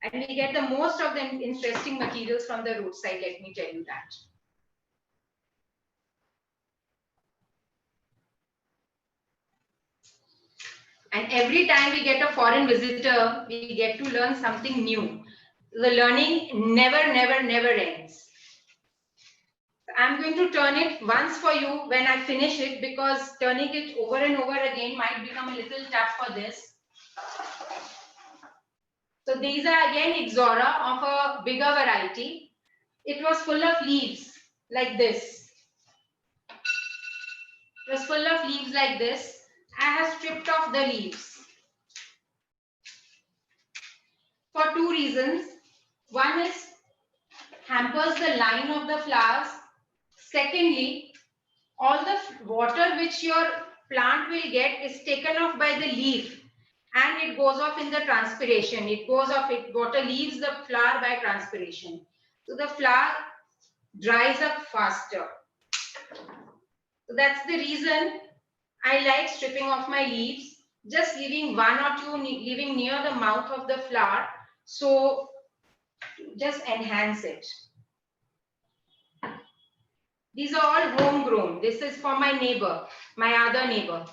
And we get the most of the interesting materials from the roadside, let me tell you that. And every time we get a foreign visitor, we get to learn something new. The learning never ends. I'm going to turn it once for you when I finish it, because turning it over and over again might become a little tough for this. So these are again Ixora of a bigger variety. It was full of leaves like this. It was full of leaves like this. I have stripped off the leaves for two reasons. One is hampers the line of the flowers. Secondly, all the water which your plant will get is taken off by the leaf. And it goes off in the transpiration. Water leaves the flower by transpiration. So the flower dries up faster. So that's the reason I like stripping off my leaves, just leaving one or two living near the mouth of the flower. So just enhance it. These are all homegrown. This is for my neighbor, my other neighbor.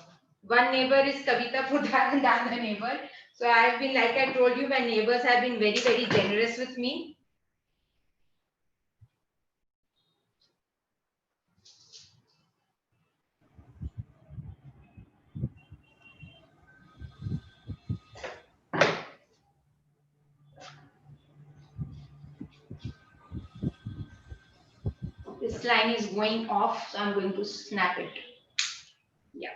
One neighbor is Kavita Pudar and the other neighbor. So I have been, like I told you, my neighbors have been very, very generous with me. This line is going off, so I'm going to snap it. Yeah.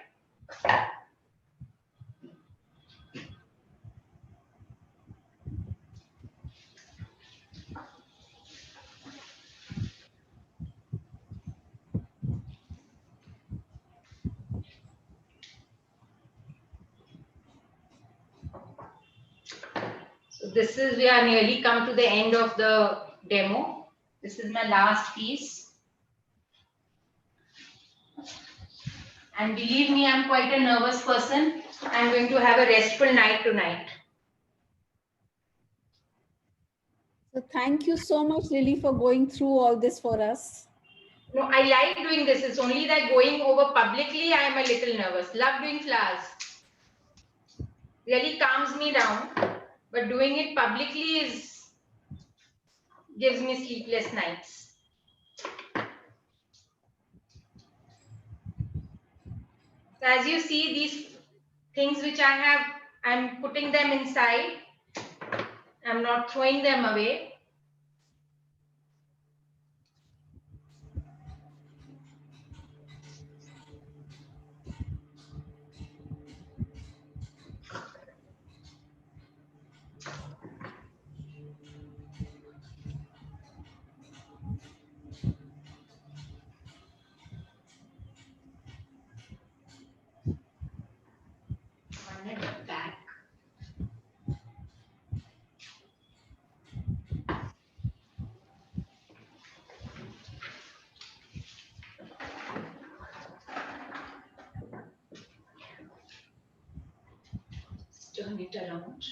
So this is, we are nearly come to the end of the demo. This is my last piece. And believe me, I'm quite a nervous person. I'm going to have a restful night tonight. So thank you so much, Lily, for going through all this for us. No, I like doing this. It's only that going over publicly, I am a little nervous. Love doing flowers. Really calms me down. But doing it publicly gives me sleepless nights. So as you see, these things which I have, I'm putting them inside. I'm not throwing them away. One at the back. Turn it around.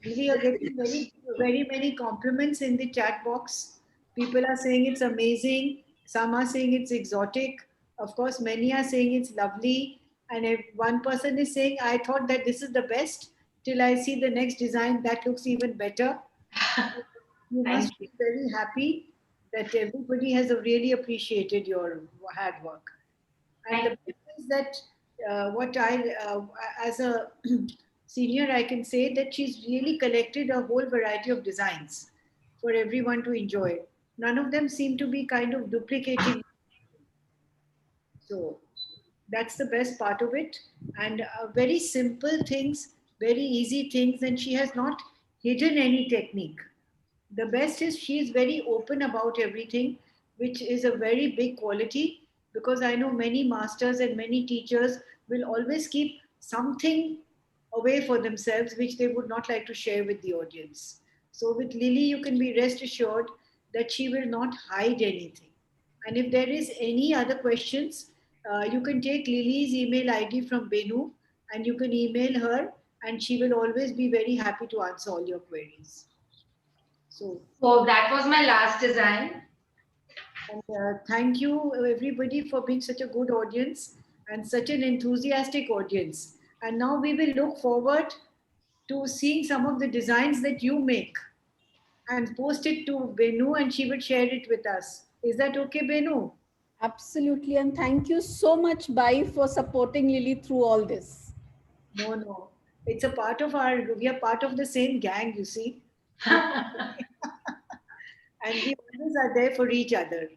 Really, you're getting very many compliments in the chat box. People are saying it's amazing. Some are saying it's exotic. Of course, many are saying it's lovely. And if one person is saying, I thought that this is the best, till I see the next design that looks even better. You must Thank you. be very happy that everybody has really appreciated your hard work. And the Thank best is that what as a senior, I can say that she's really collected a whole variety of designs for everyone to enjoy. None of them seem to be kind of duplicating. So that's the best part of it. And very simple things, very easy things, and she has not hidden any technique. The best is she is very open about everything, which is a very big quality, because I know many masters and many teachers will always keep something away for themselves which they would not like to share with the audience. So with Lily, you can be rest assured that she will not hide anything. And if there is any other questions, you can take Lily's email ID from Benu and you can email her, and she will always be very happy to answer all your queries. So that was my last design. and, thank you everybody for being such a good audience and such an enthusiastic audience. And now we will look forward to seeing some of the designs that you make and post it to Benu and she will share it with us. Is that okay, Benu? Absolutely. And thank you so much, Bai, for supporting Lily through all this. No, no. It's a part of we are part of the same gang, you see. And we always are there for each other.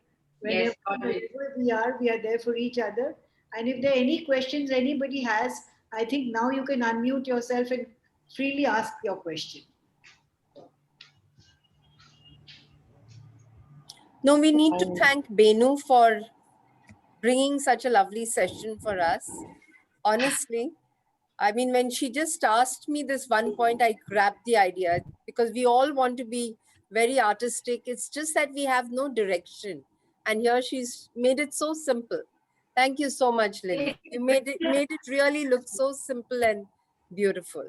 Yes, Wherever we are there for each other. And if there are any questions anybody has, I think now you can unmute yourself and freely ask your question. No, we need to thank Benu for bringing such a lovely session for us. Honestly, I mean, when she just asked me this one point, I grabbed the idea because we all want to be very artistic. It's just that we have no direction. And here she's made it so simple. Thank you so much, Lily. You made it really look so simple and beautiful.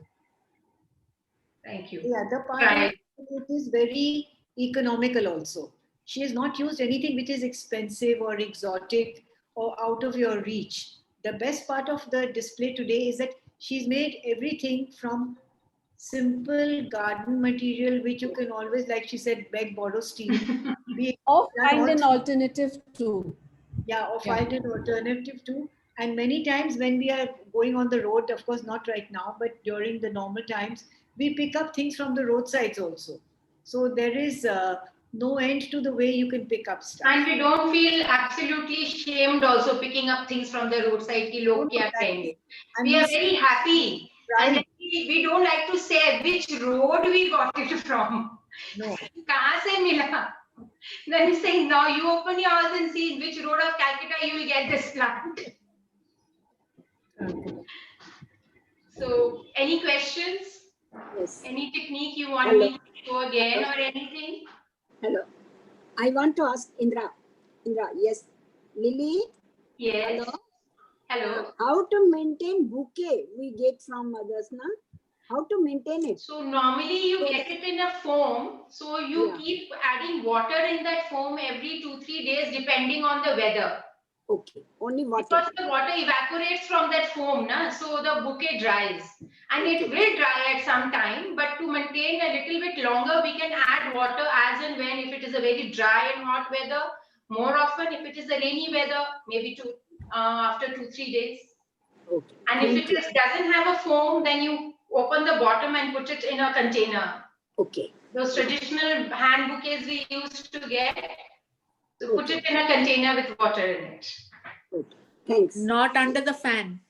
Thank you. The other part Right. it is very economical also. She has not used anything which is expensive or exotic or out of your reach. The best part of the display today is that she's made everything from simple garden material, which you can always, like she said, beg, borrow, steal. Or find an alternative too. Yeah, or find an alternative too. And many times when we are going on the road, of course, not right now, but during the normal times, we pick up things from the roadsides also. So there is no end to the way you can pick up stuff. And we don't feel absolutely shamed also picking up things from the roadside. Ki log kya kahenge. We are very happy. Right. And we don't like to say which road we got it from. No. Kahan se mila? Then we say, now you open your house and see which road of Calcutta you will get this plant. So, any questions? Yes. Any technique you want me to show again or anything? Hello. I want to ask Indra. Indra, yes. Lily? Yes. Hello. How to maintain bouquet we get from others, na? How to maintain it? So normally you get it in a foam. So you keep adding water in that foam every 2-3 days depending on the weather. Okay, only water. Because the water evaporates from that foam, na? So the bouquet dries. And it will dry at some time, but to maintain a little bit longer, we can add water as and when, if it is a very dry and hot weather, more often. If it is a rainy weather, maybe after 2-3 days. Okay. And if it doesn't have a foam, then you open the bottom and put it in a container. Okay. Those traditional hand bouquets we used to get, so put it in a container with water in it. Okay. Thanks. Not under the fan.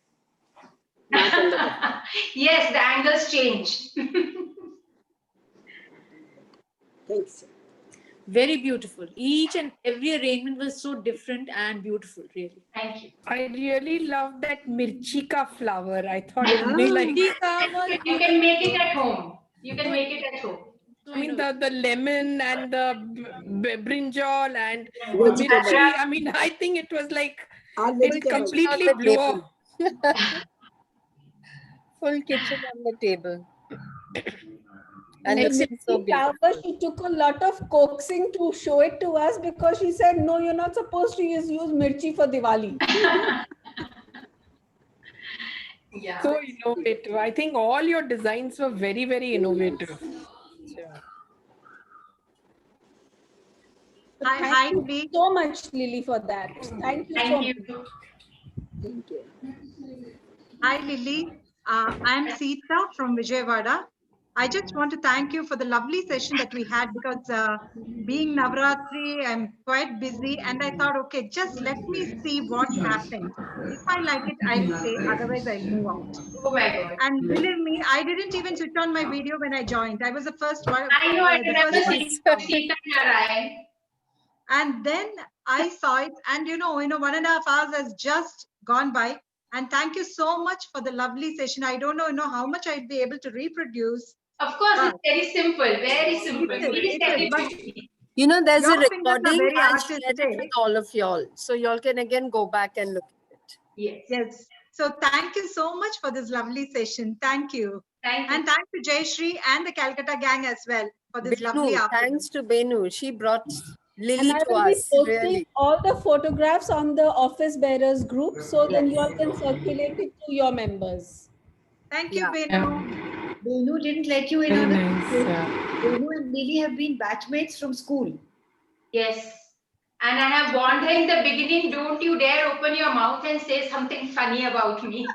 Yes, the angles change. Thanks. Very beautiful. Each and every arrangement was so different and beautiful, really. Thank you. I really love that mirchika flower. I thought it Yeah. was like, You can make it at home. You can make it at home. I mean, the lemon and the brinjal and Vegetable. mirchi. I mean, I think it was like, All it vegetables. completely blew off. Full kitchen on the table. And And it looks so Mirchi beautiful. flower, she took a lot of coaxing to show it to us because she said, no, you're not supposed to use mirchi for Diwali. Yeah. So innovative. I think all your designs were very, very innovative. Yeah. So Hi, thank you Lily. so much, Lily, for that. Thank you so Thank much. you. Thank you. Hi, Lily. I'm Sita from Vijayawada. I just want to thank you for the lovely session that we had because being Navratri, I'm quite busy and I thought, okay, just let me see what happened. If I like it, I'll stay. Otherwise, I'll move out. Oh my God. And believe me, I didn't even switch on my video when I joined. I was the first one. I know, I The remember first one. Sita Narayan. And then I saw it, and 1.5 hours has just gone by. And thank you so much for the lovely session. I don't know, how much I'd be able to reproduce. Of course, But it's very simple, very simple. It is, Please it send is, it but to me. There's your a fingers are recording. very I'll share it artistic. with all of y'all. So y'all can again go back and look at it. Yes. Yes. So thank you so much for this lovely session. Thank you. Thank you. And thanks to Jayashree and the Calcutta gang as well for this lovely Benu, afternoon. thanks to Benu. She brought And Lily I to will be us. posting Really. all the photographs on the office bearers group so then you all can circulate it to your members. Thank you, Yeah. Benu. Benu didn't let you in Very on the nice. Yeah. Benu and Lily have been batchmates from school. Yes. And I have warned her in the beginning, don't you dare open your mouth and say something funny about me.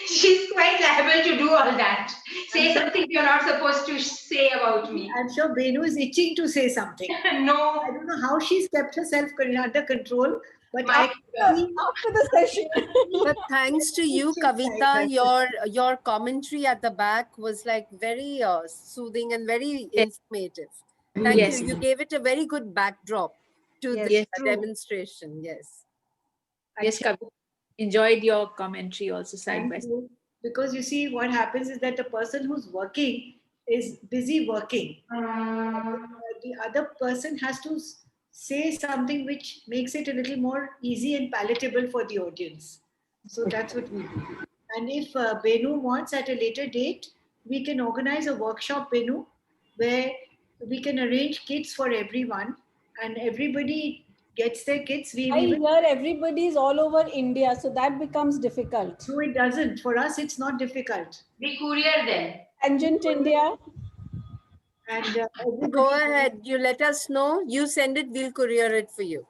She's quite liable to do all that. Say something you're not supposed to say about me. I'm sure Benu is itching to say something. No. I don't know how she's kept herself under control, but My I see After the session. But thanks to you, Kavita, your commentary at the back was like very soothing and very informative. Thank Yes. you. You gave it a very good backdrop to Yes, the true. demonstration. Yes. Yes, Kavi. Enjoyed your commentary also side by Thank side. you. Because you see, what happens is that the person who's working is busy working. The other person has to say something which makes it a little more easy and palatable for the audience. So that's what we do. And if Benu wants at a later date, we can organize a workshop, Benu, where we can arrange kits for everyone and everybody gets their kits. I hear everybody is all over India, so that becomes difficult. No, it doesn't. For us, it's not difficult. The courier then. Tangent India. And Go ahead. You let us know. You send it. We'll courier it for you.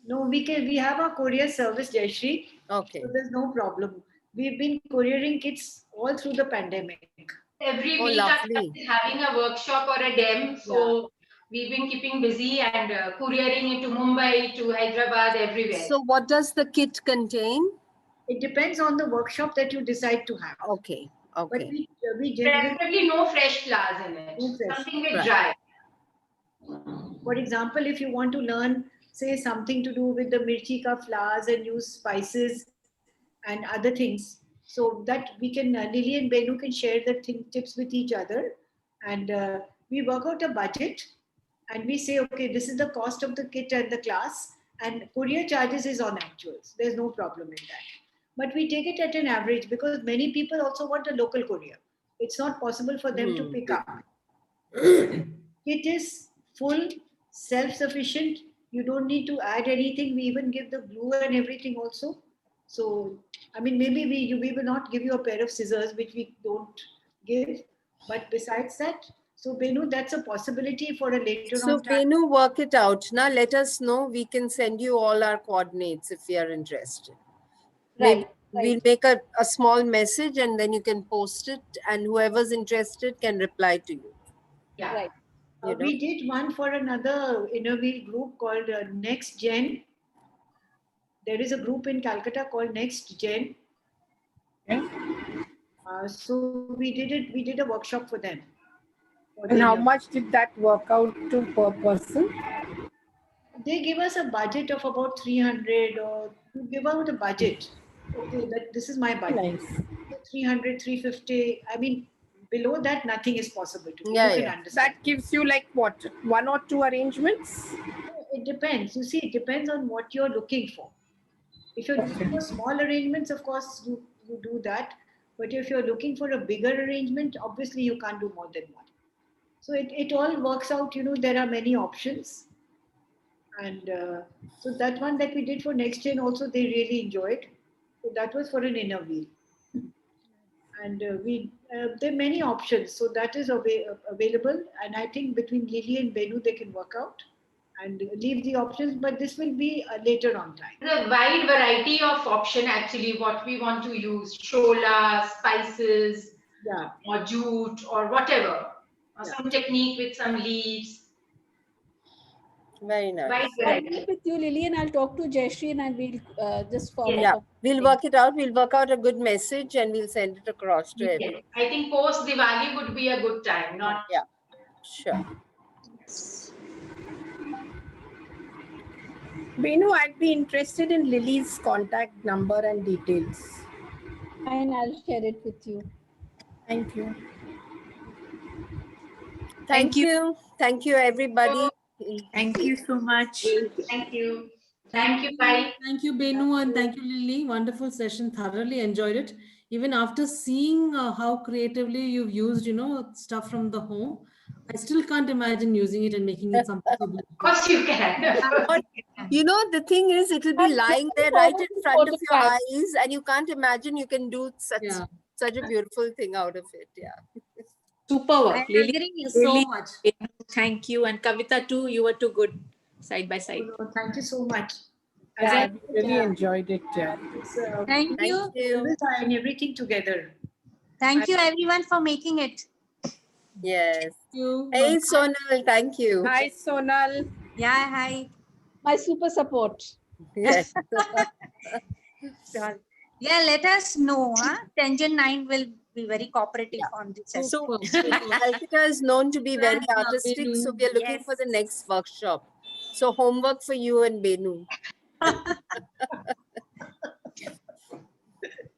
No, we have our courier service, Jayashree. Okay. So there's no problem. We've been couriering kits all through the pandemic. Every Oh, week lovely. I'm having a workshop or a dem. So we've been keeping busy and couriering it to Mumbai, to Hyderabad, everywhere. So what does the kit contain? It depends on the workshop that you decide to have. Okay. But Okay. we generally, Preferably no fresh flowers in it. No fresh. Something with Right. dry. for example, if you want to learn, say, something to do with the mirchi ka flowers and use spices and other things, so that we can, Lily and Benu can share the tips with each other. And we work out a budget and we say, okay, this is the cost of the kit and the class, and courier charges is on actuals. There's no problem in that. But we take it at an average because many people also want a local courier. It's not possible for them to pick up. It is full, self-sufficient. You don't need to add anything. We even give the glue and everything also. So, I mean, maybe we will not give you a pair of scissors, which we don't give. But besides that, so Benu, that's a possibility for a later So on time. Benu, work it out. Now let us know. We can send you all our coordinates if you are interested. Maybe we'll make a small message and then you can post it and whoever's interested can reply to you. Yeah. Right. We did one for another Innerwheel group called Next Gen. There is a group in Calcutta called Next Gen. So we did a workshop for them. And how much did that work out to per person? They give us a budget of about 300, or to give out a budget. Okay, this is my budget. Nice. 300, 350. I mean, below that, nothing is possible to do. Yeah, You can yeah. understand. That gives you like what, 1 or 2 arrangements? It depends. You see, it depends on what you're looking for. If you're looking for small arrangements, of course, you do that. But if you're looking for a bigger arrangement, obviously you can't do more than one. So it all works out, there are many options. And so that one that we did for Next Gen also, they really enjoyed. So that was for an inner wheel. And there are many options. So that is available. And I think between Lily and Benu, they can work out and leave the options, but this will be later on time. There's a wide variety of option actually, what we want to use, chola, spices, or jute or whatever, or some technique with some leaves. Very nice. Wide I'll variety. meet with you, Lily, and I'll talk to Jayashree and we'll just follow Yeah, up. we'll work it out. We'll work out a good message and we'll send it across to everyone. Yes. I think post Diwali would be a good time, not. Yeah, sure. Benu, I'd be interested in Lily's contact number and details. And I'll share it with you. Thank you. Thank you. Thank you, everybody. Thank you so much. Thank you. Thank you, bye. Thank you, Benu, and thank you, Lily. Wonderful session. Thoroughly enjoyed it. Even after seeing how creatively you've used, stuff from the home, I still can't imagine using it and making it something so beautiful. Of course you can. But, the thing is, it will be lying there right in front of your eyes, and you can't imagine you can do such a beautiful thing out of it. Yeah. Super work. I'm Lily, agreeing you really, so much. thank you. And Kavita too, you were too good side by side. Thank you so much. I really enjoyed it. Yeah. Thank you. And everything together. Thank you everyone for making it. Yes. Hey, Sonal, thank you. Hi, Sonal. Yeah, hi. My super support. Yes. Yeah, let us know. Tangent 9 will be very cooperative on this. So, Alpita is known to be very artistic, so we are looking for the next workshop. So, homework for you and Benu.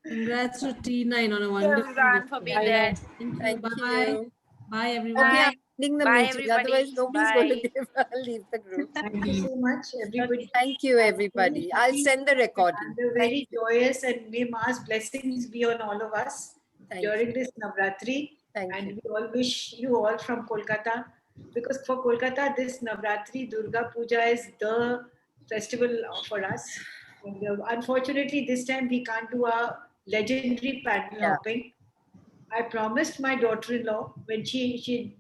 Congrats to T9 on a wonderful for being there. Thank Bye. you. Bye, everyone. Okay, I'm ending the Bye, meeting. everybody. Otherwise, nobody's going to Bye. leave the group. Thank you so much, everybody. Thank you, everybody. I'll send the recording. And very joyous, and may Ma's blessings be on all of us during this Navratri. And we all wish you all from Kolkata, because for Kolkata, this Navratri Durga Puja is the festival for us. And, unfortunately, this time we can't do our legendary pandal hopping. I promised my daughter-in-law when she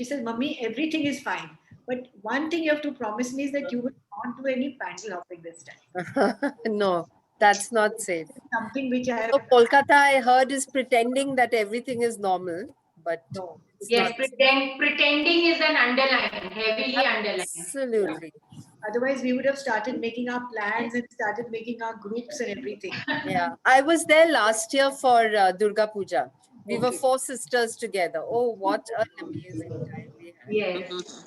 said, "Mummy, everything is fine, but one thing you have to promise me is that you will not do any pandal hopping this time." No, that's not safe. Something which I So Kolkata, I heard, is pretending that everything is normal, but no. Yes, pretending is an underline, heavily underlined. Absolutely. Otherwise, we would have started making our plans and started making our groups and everything. Yeah, I was there last year for Durga Puja. We were 4 sisters together. Oh, what an amazing time we had. Yes.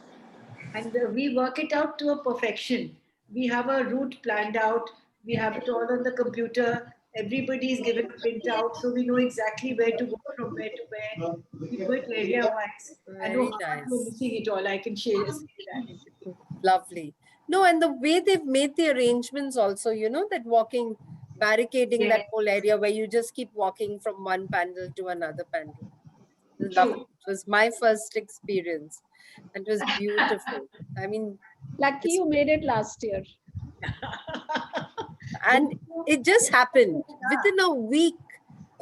And we work it out to a perfection. We have a route planned out. We have it all on the computer. Everybody is given a printout, so we know exactly where to go from where to where. We do it area-wise. I know Very we're missing it all. I can share that. Lovely. No, and the way they've made the arrangements also, that walking, barricading that whole area where you just keep walking from one pandal to another pandal. Lovely. It was my first experience. It was beautiful. I mean, lucky you made it last year. And it just happened. Within a week,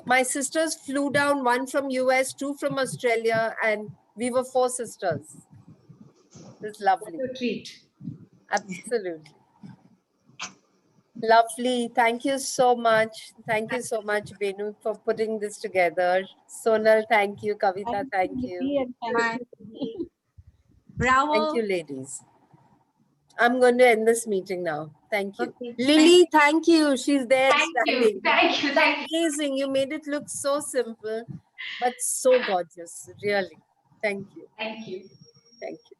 my sisters flew down, one from US, 2 from Australia, and we were 4 sisters. It was lovely. What a treat. Absolutely. Lovely. Thank you so much. Thank you so much, Benu, for putting this together. Sonal, thank you. Kavita, thank you. Bravo. Thank you, ladies. I'm going to end this meeting now. Thank you. Okay. Lily, thank you. She's there standing. Thank you. Amazing. You made it look so simple, but so gorgeous. Really. Thank you. Thank you. Thank you.